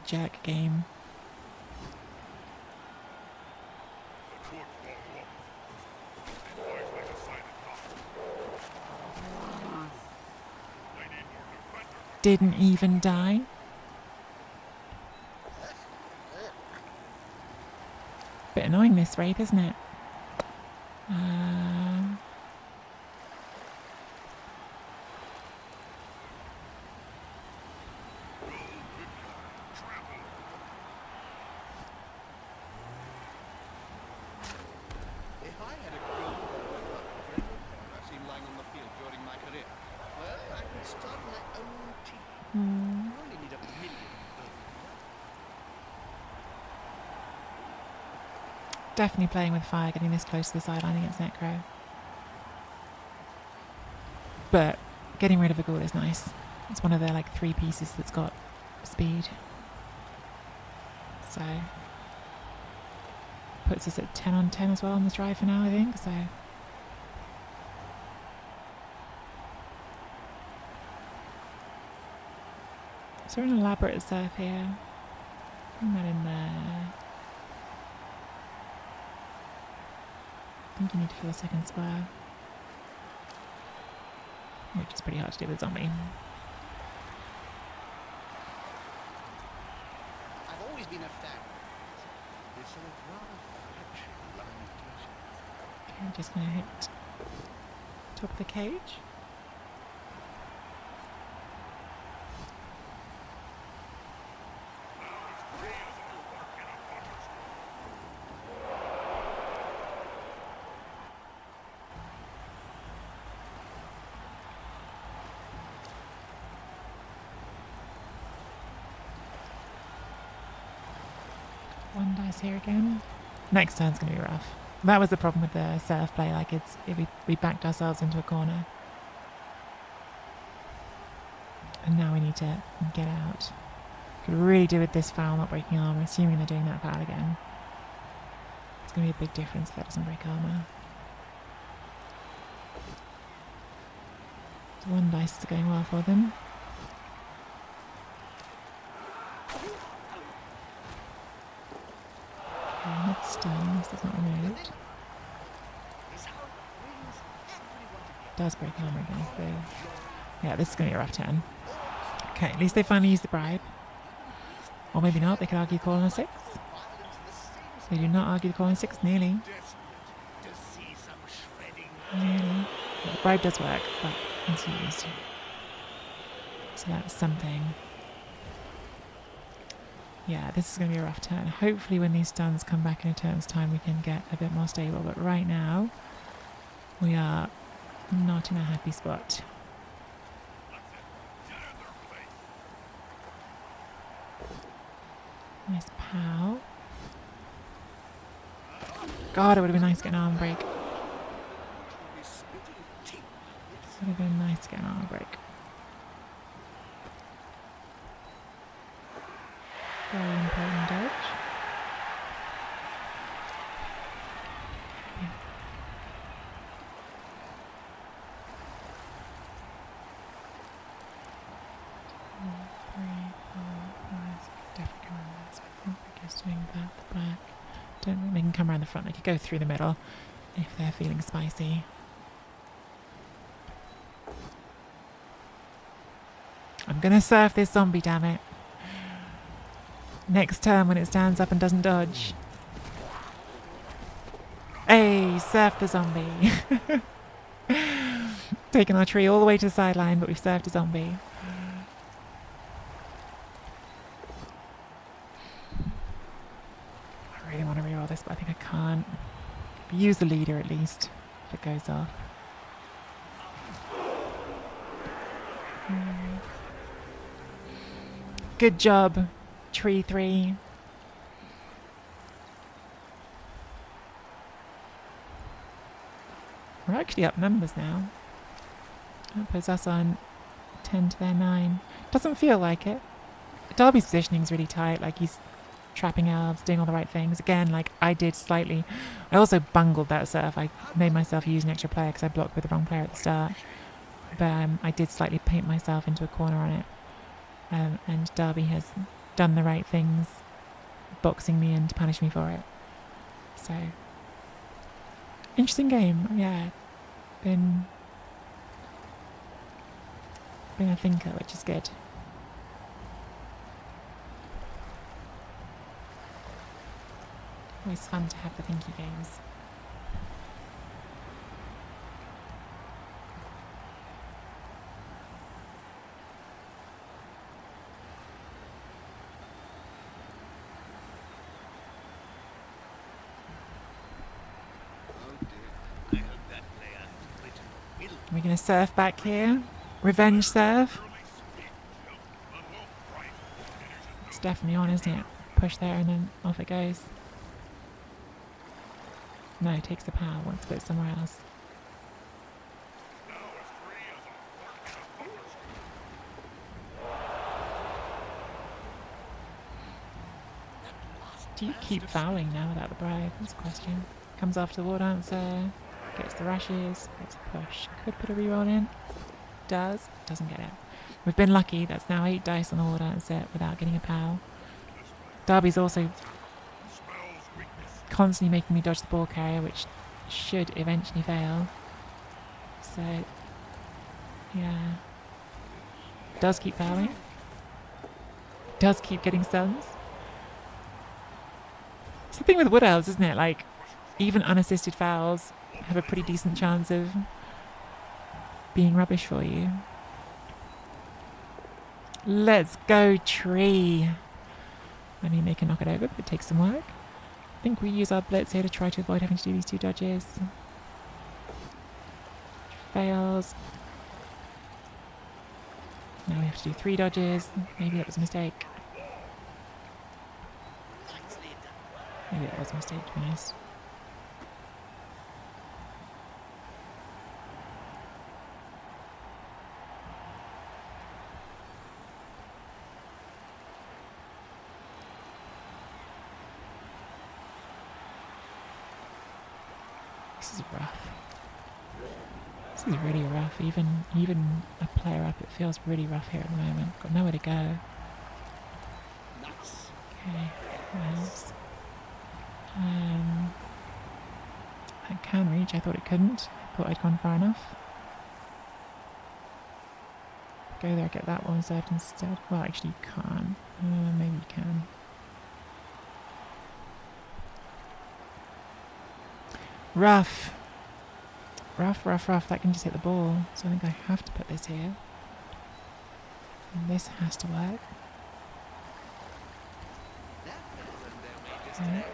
jerk game. The foot won't walk. Always like a silent knock. I need more defenders. Didn't even die. Bit annoying this rape, isn't it? If I had a goal friend I've seen lying on the field during my career, well, I could start my own team. I only need 1 million. Definitely playing with fire, getting this close to the sideline against Necro. But getting rid of a goal is nice. It's one of their like 3 pieces that's got speed. So puts us at 10 on 10 as well on this drive for now, I think. So is there an elaborate surf here? Bring that in there. I think you need to fill a second square. Which is pretty hard to do with zombie. I've always been a fan. It's a rather fragile line of teaching. Okay, I'm just going to hit top of the cage. One dice here again. Next turn's going to be rough. That was the problem with the surf play. Like we backed ourselves into a corner, and now we need to get out. Could really do with this foul not breaking armor. Assuming they're doing that foul again, it's going to be a big difference if that doesn't break armor. So one dice is going well for them. Not stun, this is not removed. It's how it brings everyone together. Does break armor again, so yeah, this is going to be a rough turn. Okay, at least they finally used the bribe. Or maybe not, they could argue call on a 6. Violence the same They do not argue the call on a 6, nearly. desperate to see some shredding. Nearly. Yeah, the bribe does work, but it's used. So that's something. Yeah, this is going to be a rough turn. Hopefully when these stuns come back in a turn's time we can get a bit more stable, but right now we are not in a happy spot. Nice pow. God, it would have been nice to get an arm break. Which will be Would have been nice to get an armor break. Very important dodge. Okay. Definitely come around this. I think we're just doing that, the back. Don't think they can come around the front. They could go through the middle if they're feeling spicy. I'm gonna surf this zombie, damn it. Next turn when it stands up and doesn't dodge. Hey, surf the zombie. Taking our tree all the way to the sideline, but we've surfed a zombie. I really want to reroll this, but I think I can't. Use the leader at least, if it goes off. Good job, Tree 3. We're actually up numbers now. That puts us on 10 to their 9. Doesn't feel like it. Darby's positioning is really tight, like he's trapping elves, doing all the right things. Again, like I did slightly. I also bungled that surf. I made myself use an extra player because I blocked with the wrong player at the start. But I did slightly paint myself into a corner on it. And Darby has done the right things, boxing me in to punish me for it. So, interesting game. Yeah, been a thinker, which is good. Always fun to have the thinky games. We're going to surf back here. Revenge surf. It's definitely on, isn't it? Push there and then off it goes. No, it takes the power, wants to put it somewhere else. Do you keep fouling now without the bribe? That's a question. Comes after the war dancer. Gets the rushes, gets a push. Could put a reroll in. Does. Doesn't get it. We've been lucky. That's now 8 dice on the war dancer without getting a POW. Darby's also constantly making me dodge the ball carrier, which should eventually fail. So, yeah. Does keep fouling. Does keep getting stuns. It's the thing with Wood Elves, isn't it? Like, even unassisted fouls have a pretty decent chance of being rubbish for you. Let's go, Tree. I mean, they can knock it over, but it takes some work. I think we use our blitz here to try to avoid having to do these 2 dodges. Fails. Now we have to do 3 dodges. Maybe that was a mistake. Maybe that was a mistake, to be honest. This is rough. This is really rough. Even a player up, it feels really rough here at the moment. Got nowhere to go. Okay, what else? That can reach. I thought it couldn't. I thought I'd gone far enough. Go there, get that one served instead. Well, actually you can't. Maybe you can. Rough. Rough, rough, rough. That can just hit the ball. So I think I have to put this here. And this has to work. Okay.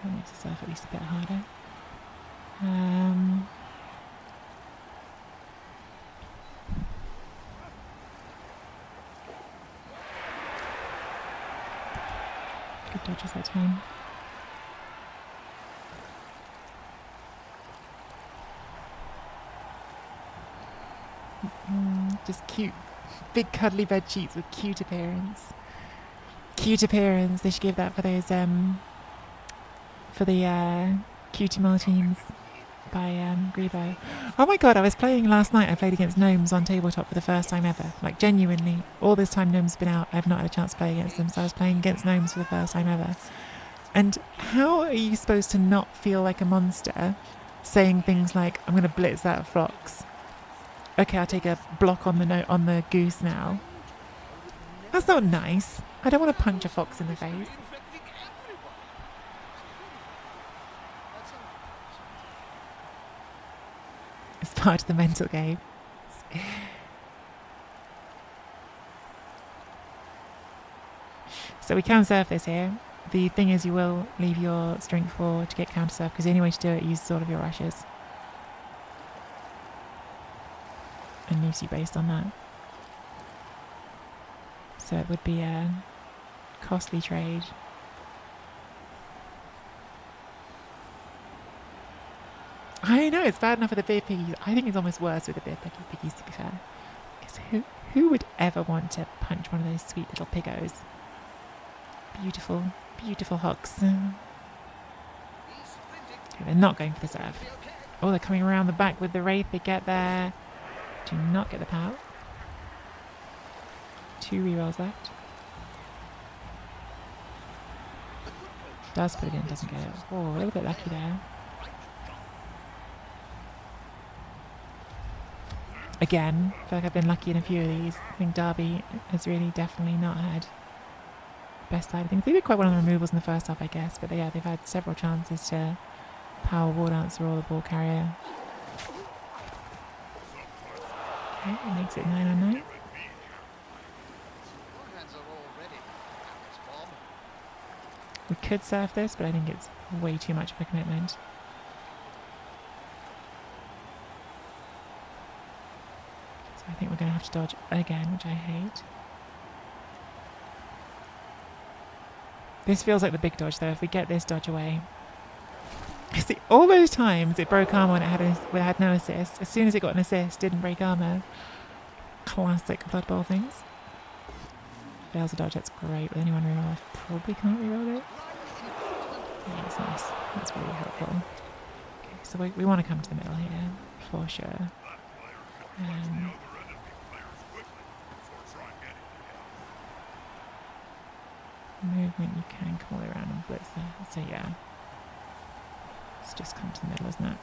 That makes the surf at least a bit harder. good dodges that time. Just cute. Big cuddly bed sheets with cute appearance. Cute appearance. They should give that for those for the cutie mole teams by Grebo. Oh my god, I was playing last night. I played against gnomes on tabletop for the first time ever. Like, genuinely, all this time gnomes have been out, I've not had a chance to play against them, so I was playing against gnomes for the first time ever. And how are you supposed to not feel like a monster saying things like, I'm going to blitz that fox? Okay, I'll take a block on the goose now. That's not nice. I don't want to punch a fox in the face. It's part of the mental game. So we can surf this here. The thing is, you will leave your strength 4 to get counter surf, because the only way to do it uses all of your rushes. And leaves you based on that. So it would be a costly trade. I know, it's bad enough with the beer piggies. I think it's almost worse with the beer piggies, to be fair. Because who would ever want to punch one of those sweet little piggos? Beautiful, beautiful hawks. Okay, they're not going for the serve. Oh, they're coming around the back with the wraith. They get there. Do not get the pout. 2 rerolls left. Does put it in, doesn't get it. Oh, a little bit lucky there. Again, I feel like I've been lucky in a few of these. I think Derby has really definitely not had the best side of things. They did quite well on the removals in the first half, I guess, but yeah, they've had several chances to power war dancer or the ball carrier. Okay, it makes it 9 on 9. We could surf this, but I think it's way too much of a commitment. So I think we're going to have to dodge again, which I hate. This feels like the big dodge, though. If we get this dodge away. See, all those times it broke armor when it had no assist. As soon as it got an assist, didn't break armor. Classic Blood Bowl things. Fails a dodge, that's great. With anyone reroll, I probably can't reroll it. Yeah, that's nice. That's really helpful. Okay, so we want to come to the middle here, for sure. Movement, you can come all the way around and blitz there. So yeah. Let's just come to the middle, isn't it?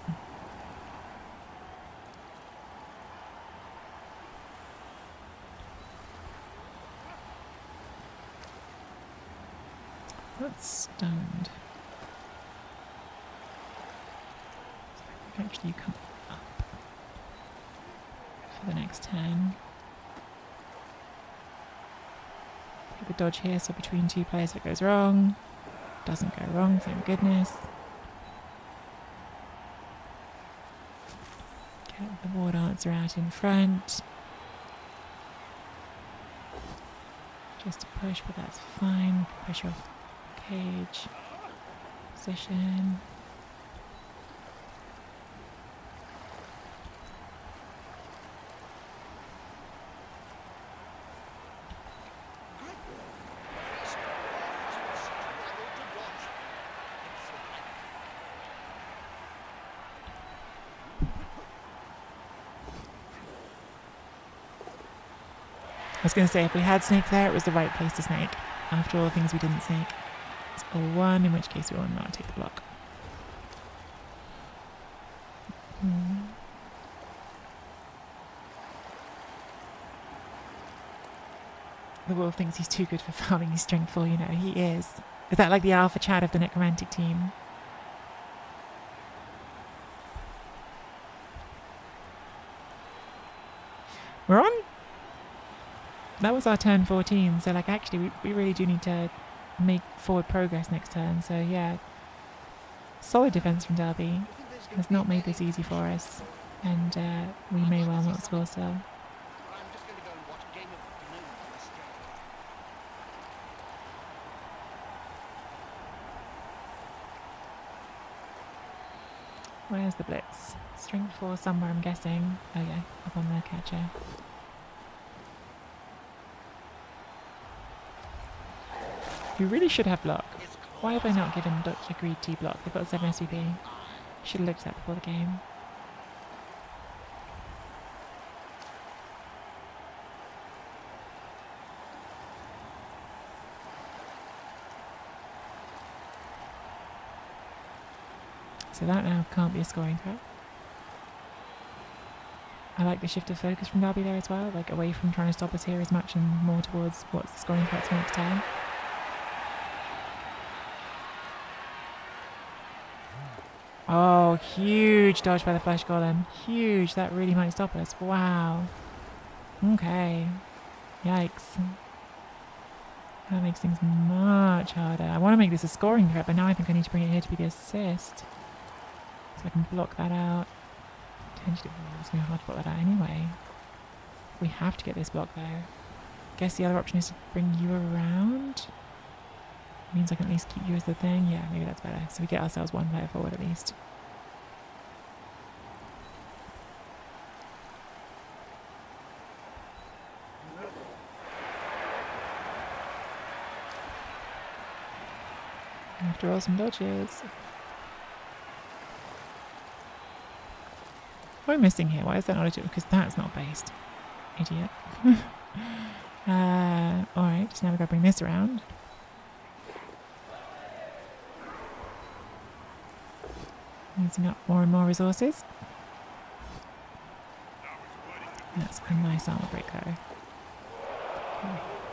That's stunned. Actually, you come up for the next turn. Take the dodge here, so between 2 players if it goes wrong. Doesn't go wrong, thank goodness. Get the war dancer out in front. Just a push, but that's fine. Push off cage. Position. I was going to say, if we had snake there, it was the right place to snake. After all the things we didn't snake. It's a 1, in which case we will not take the block. The wolf thinks he's too good for farming his strength 4, you know, he is. Is that like the alpha Chad of the necromantic team? We're on? That was our turn 14, so like actually we really do need to make forward progress next turn, so yeah. Solid defense from Derby. Has not made this easy for us, and we may well not score still. Where's the blitz? Strength 4 somewhere, I'm guessing. Oh yeah, up on the catcher. You really should have block. Why have I not given Dutch agreed T block? They've got 7 SVP. Should have looked at that before the game. So that now can't be a scoring threat. I like the shift of focus from Derby there as well, like away from trying to stop us here as much and more towards what's the scoring threats for next turn. Oh, huge dodge by the flash golem. Huge. That really might stop us. Wow. Okay. Yikes. That makes things much harder. I want to make this a scoring threat, but now I think I need to bring it here to be the assist. So I can block that out. Potentially, it's going to be hard to block that out anyway. We have to get this block though. Guess the other option is to bring you around. Means I can at least keep you as the thing. Yeah, maybe that's better. So we get ourselves one player forward at least. After all, some dodges. What am I missing here? Why is that not a two? Because that's not based. Idiot. Alright, so now we've got to bring this around. Using up more and more resources. That's a nice armor break though.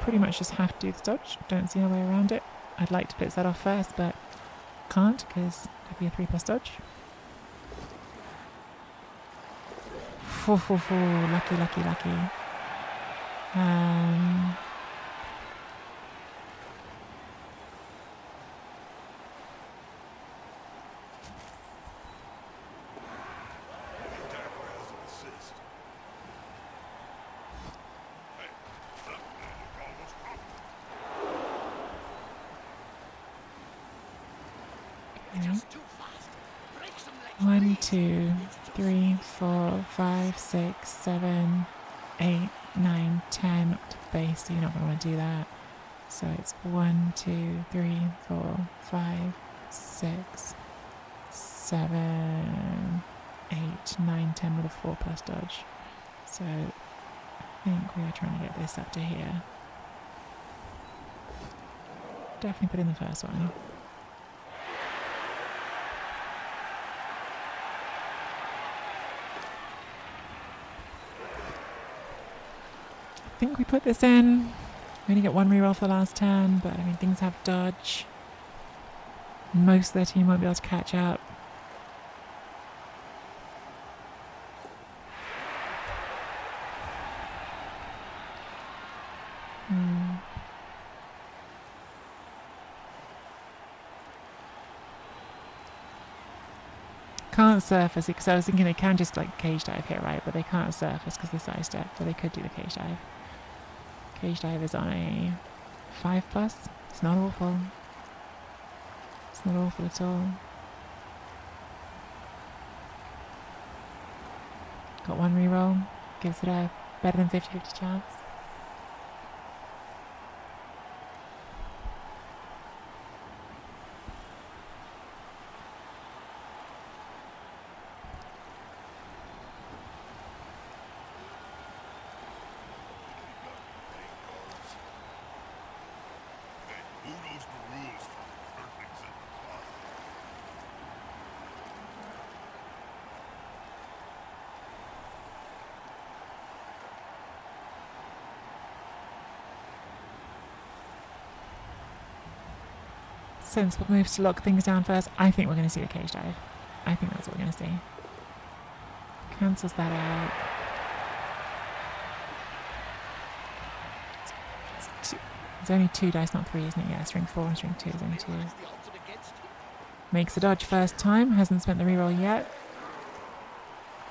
Pretty much just have to do the dodge. Don't see a way around it. I'd like to blitz that off first, but can't because it'd be a 3+ dodge. Lucky, lucky, lucky. Just too fast. Break some legs. 1, 2, 3, 4, 5, 6, 7, 8, 9, 10 up to base, so you're not going to want to do that. So it's 1, 2, 3, 4, 5, 6, 7, 8, 9, 10 with a 4+ dodge. So I think we are trying to get this up to here. Definitely put in the first one. I think we put this in. We only get 1 reroll for the last turn, but I mean things have dodge. Most of their team won't be able to catch up. Can't surface it because I was thinking they can just like cage dive here, right? But they can't surface because they sidestep, but they could do the cage dive. Cage dive is on a 5+. It's not awful. It's not awful at all. Got 1 reroll. Gives it a better than 50-50 chance. Who knows the rules for earnings and decline? Sensible moves to lock things down first. I think we're going to see the cage dive. I think that's what we're going to see. Cancels that out. It's only 2 dice, not 3, isn't it? Yeah, string 4 and string 2 is only 2. Makes a dodge first time. Hasn't spent the reroll yet.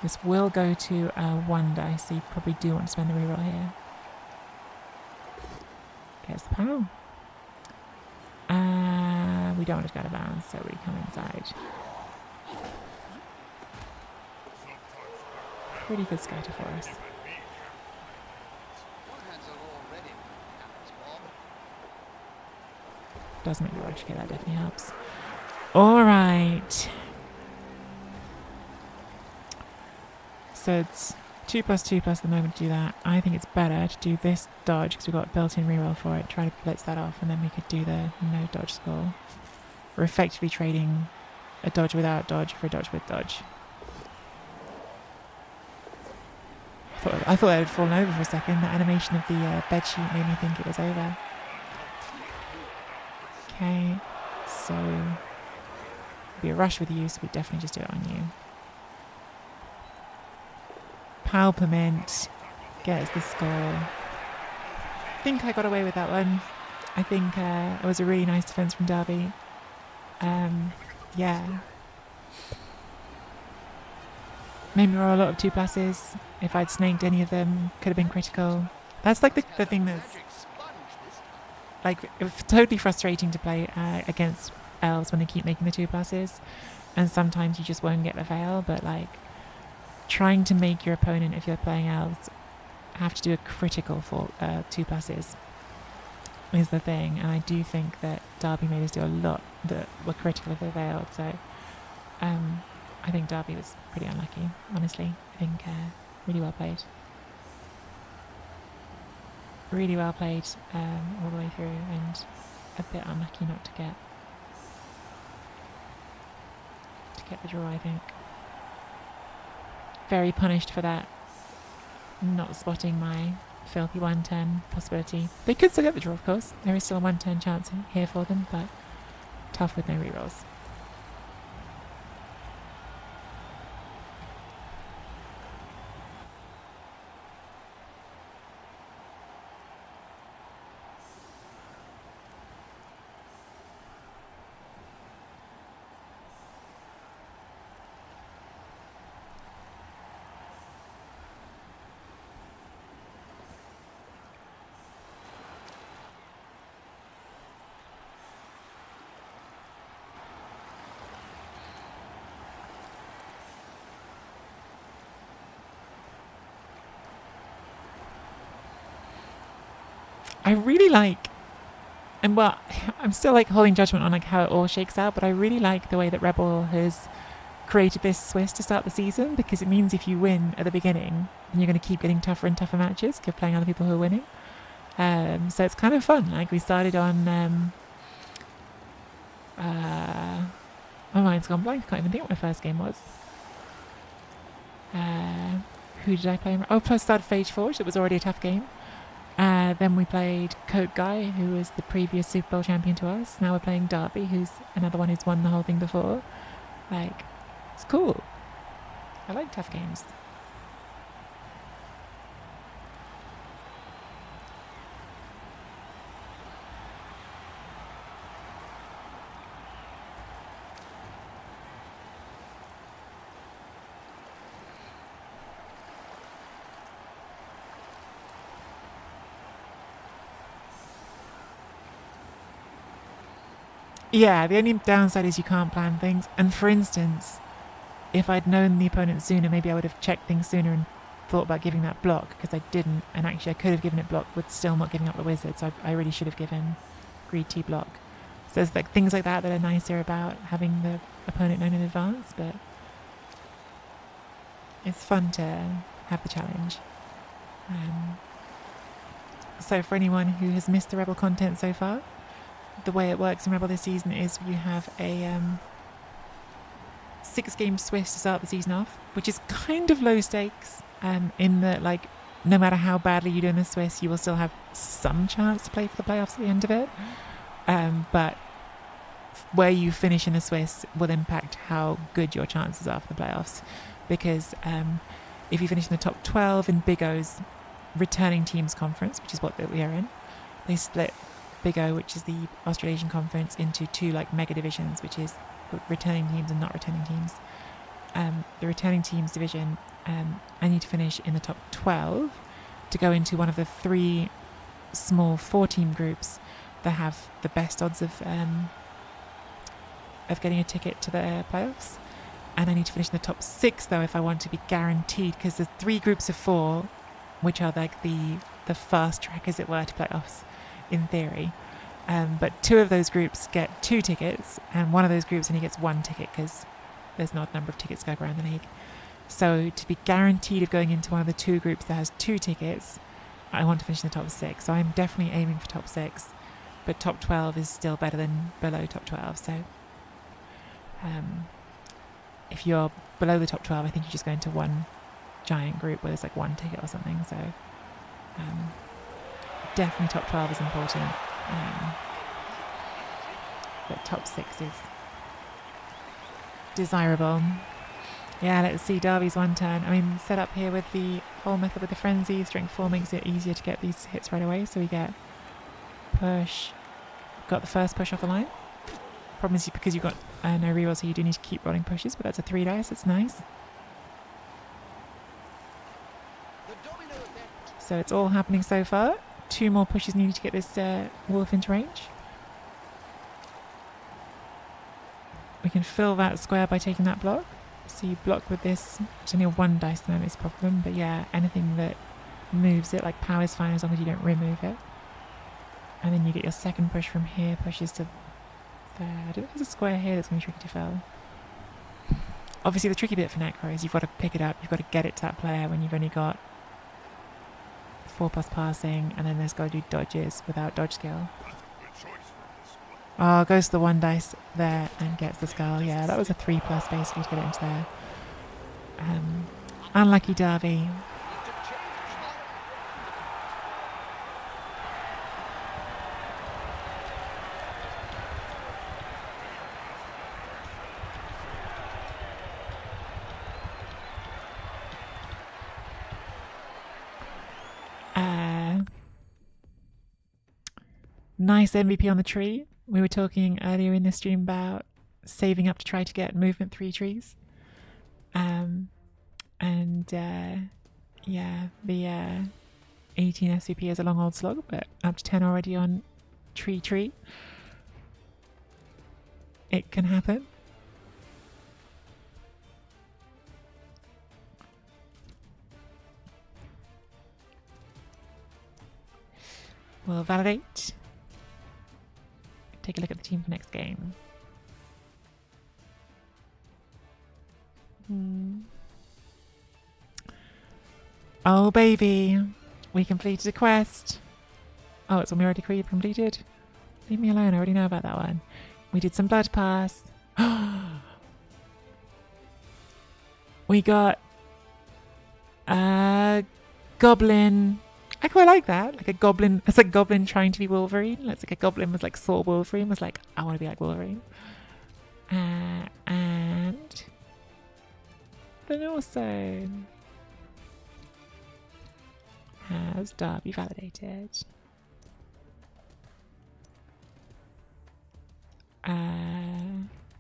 This will go to 1 dice, so you probably do want to spend the reroll here. Gets the power. We don't want it to go out of bounds, so we come inside. pretty good skater for us. Forehands are already happens, Bob. Does make the rush. Okay, that definitely helps. All right. So it's 2+2+ at the moment to do that. I think it's better to do this dodge because we've got a built-in reroll for it. Try to blitz that off, and then we could do the no dodge score. We're effectively trading a dodge without dodge for a dodge with dodge. I thought I had fallen over for a second. The animation of the bed sheet made me think it was over. Okay, so it'll be a rush with you, so we definitely just do it on you. Palpament gets the score. I think I got away with that one. I think it was a really nice defence from Derby. Yeah. Made me roll a lot of 2+. If I'd snaked any of them, could have been critical. That's like the thing that's Magic sponge this time. like it's totally frustrating to play against elves when they keep making the 2+, and sometimes you just won't get the fail. But like trying to make your opponent, if you're playing elves, have to do a critical for 2+ is the thing. And I do think that Derby made us do a lot that were critical if they failed. So I think Derby was pretty unlucky, honestly. I think really well played. Really well played all the way through, and a bit unlucky not to get the draw, I think. Very punished for that, not spotting my filthy 1-10 possibility. They could still get the draw, of course. There is still a 1-10 chance here for them, but tough with no rerolls. I really like, and well, I'm still like holding judgment on like how it all shakes out, but I really like the way that Rebel has created this Swiss to start the season, because it means if you win at the beginning, then you're going to keep getting tougher and tougher matches because you're playing other people who are winning. So it's kind of fun. Like we started on, my mind's gone blank. I can't even think what my first game was. Who did I play? Oh, plus started Phage Forge. It was already a tough game. Then we played Coat Guy, who was the previous Super Bowl champion to us. Now we're playing Derby, who's another one who's won the whole thing before. Like, it's cool. I like tough games. Yeah, the only downside is you can't plan things. And for instance, if I'd known the opponent sooner, maybe I would have checked things sooner and thought about giving that block, because I didn't. And actually I could have given it block with still not giving up the wizard. So I really should have given Greed T block. So there's like things like that are nicer about having the opponent known in advance, but it's fun to have the challenge. So for anyone who has missed the Rebel content so far, the way it works in Rebel this season is you have a 6-game Swiss to start the season off, which is kind of low stakes, in that like no matter how badly you do in the Swiss, you will still have some chance to play for the playoffs at the end of it. But where you finish in the Swiss will impact how good your chances are for the playoffs, because if you finish in the top 12 in Big O's returning teams conference, which is what we are in, they split Big O, which is the Australasian conference, into two like mega divisions, which is returning teams and not returning teams. The returning teams division, I need to finish in the top 12 to go into one of the 3 small 4-team groups that have the best odds of getting a ticket to the playoffs. And I need to finish in the top 6 though if I want to be guaranteed, because there's 3 groups of 4, which are like the fast track, as it were, to playoffs in theory. But 2 of those groups get 2 tickets, and one of those groups only gets 1 ticket because there's not a number of tickets going around the league. So to be guaranteed of going into one of the 2 groups that has 2 tickets, I want to finish in the top 6. So I'm definitely aiming for top 6, but top 12 is still better than below top 12. So if you're below the top 12, I think you just go into one giant group where there's like 1 ticket or something. So definitely top 12 is important. But top 6 is desirable. Yeah, let's see. Derby's 1 turn. I mean, set up here with the whole method with the frenzy. Strength 4 makes it easier to get these hits right away. So we get push. Got the first push off the line. Problem is because you've got no reroll, so you do need to keep rolling pushes, but that's a 3 dice. It's nice. So it's all happening so far. 2 more pushes needed to get this wolf into range. We can fill that square by taking that block. So you block with this. It's only a 1 dice at the moment is a problem, but yeah, anything that moves it, like power is fine as long as you don't remove it. And then you get your second push from here, pushes to there. I don't know if there's a square here that's going to be tricky to fill. Obviously the tricky bit for Necro is you've got to pick it up, you've got to get it to that player when you've only got 4+ passing, and then there's got to do dodges without dodge skill. Oh, goes to the 1 dice there and gets the skull. Yeah, that was a 3+ basically to get it into there. Unlucky Derby. Nice MVP on the tree. We were talking earlier in the stream about saving up to try to get movement 3 trees. Yeah, the 18 SVP is a long old slog, but up to 10 already on tree. It can happen. We'll validate. Take a look at the team for next game. Oh baby, we completed a quest. Oh, it's one we already completed. Leave me alone, I already know about that one. We did some blood pass. We got a goblin. I quite like that. Like a goblin. It's like goblin trying to be Wolverine. It's like a goblin was like saw Wolverine, was like, I want to be like Wolverine. And then also has Derby validated.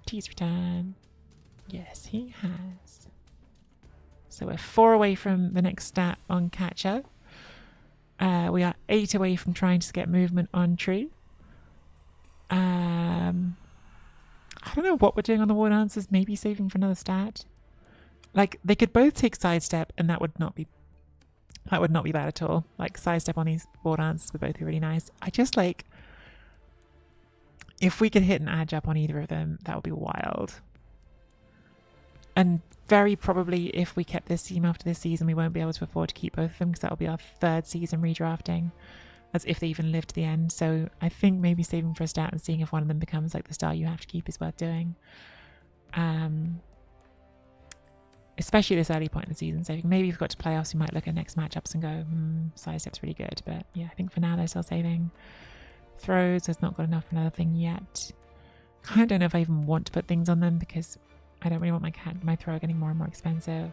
T's return. Yes, he has. So we're 4 away from the next stat on catcher. We are 8 away from trying to get movement on tree. I don't know what we're doing on the war dancers. Maybe saving for another stat. Like they could both take sidestep, and that would not be bad at all. Like sidestep on these war dancers would both be really nice. I just like if we could hit an edge up on either of them, that would be wild. And very probably if we kept this team after this season, we won't be able to afford to keep both of them because that will be our 3rd season redrafting. That's if they even live to the end. So I think maybe saving for a stat and seeing if one of them becomes like the star you have to keep is worth doing. Especially this early point in the season. So maybe if we've got to playoffs, we might look at next matchups and go, sidestep's really good. But yeah, I think for now they're still saving. Throws has not got enough for another thing yet. I don't know if I even want to put things on them because I don't really want my throw getting more and more expensive.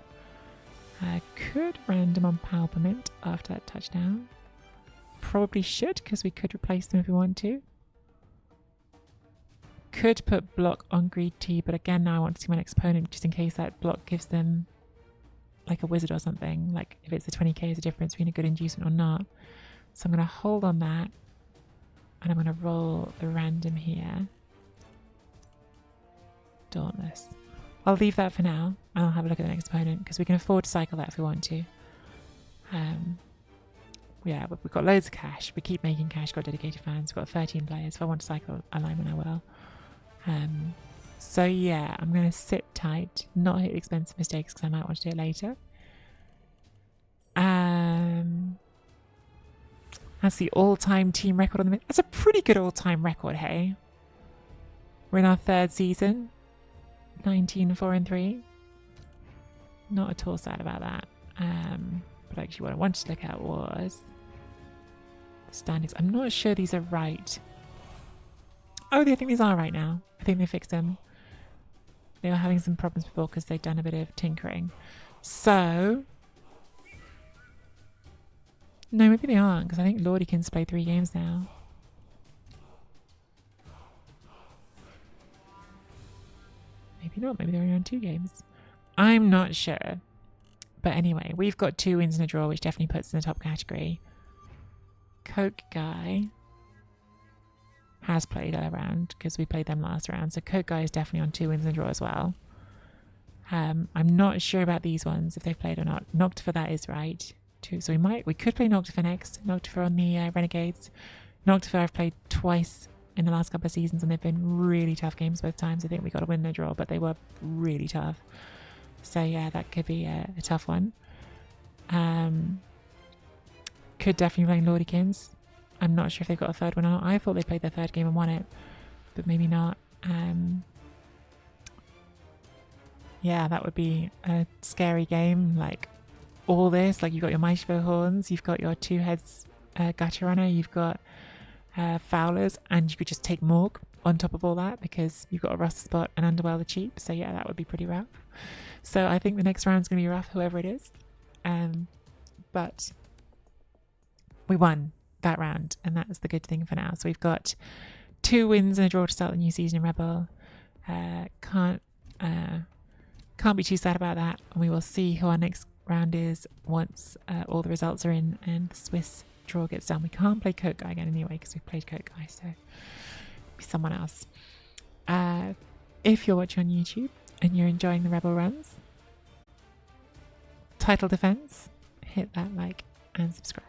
Could random on Palpament after that touchdown. Probably should because we could replace them if we want to. Could put block on Greed Tea, but again now I want to see my next opponent just in case that block gives them like a wizard or something. Like if it's a 20k is a difference between a good inducement or not. So I'm going to hold on that and I'm going to roll the random here. Dauntless. I'll leave that for now. I'll have a look at the next opponent because we can afford to cycle that if we want to. Yeah, but we've got loads of cash. We keep making cash. Got dedicated fans. We've got 13 players. If I want to cycle alignment, I will. So yeah, I'm going to sit tight, not hit expensive mistakes because I might want to do it later. That's the all-time team record on the... That's a pretty good all-time record, hey? We're in our 3rd season. 19-4-3. Not at all sad about that. But actually what I wanted to look at was the standings. I'm not sure these are right. Oh, I think these are right now. I think they fixed them. They were having some problems before because they'd done a bit of tinkering. So... No, maybe they aren't, because I think Lordykins play 3 games now. Maybe not. Maybe they're only on 2 games. I'm not sure. But anyway, we've got 2 wins and a draw, which definitely puts in the top category. Coke Guy has played a round, because we played them last round. So Coke Guy is definitely on 2 wins and a draw as well. I'm not sure about these ones, if they've played or not. Noctifer, that is right. So we could play Noctifer next. Noctifer on the Renegades. Noctifer I've played twice in the last couple of seasons and they've been really tough games both times. I think we got a win and a draw, but they were really tough. So yeah, that could be a tough one. Could definitely play Lordykins. I'm not sure if they've got a 3rd one or not. I thought they played their 3rd game and won it, but maybe not. Yeah, that would be a scary game. Like all this, like you've got your Maestro Horns, you've got your 2 heads Gacha Runner, you've got Fowlers, and you could just take Morg on top of all that because you've got a Rust Spot and Underwhelder cheap. So yeah, that would be pretty rough. So I think the next round's going to be rough, whoever it is. But we won that round, and that's the good thing for now. So we've got 2 wins and a draw to start the new season in Rebel. Can't be too sad about that. And we will see who our next round is once all the results are in and the Swiss draw gets done. We can't play Coke Guy again anyway because we've played Coke Guy, so be someone else. If you're watching on YouTube and you're enjoying the Rebel runs, title defense, hit that like and subscribe.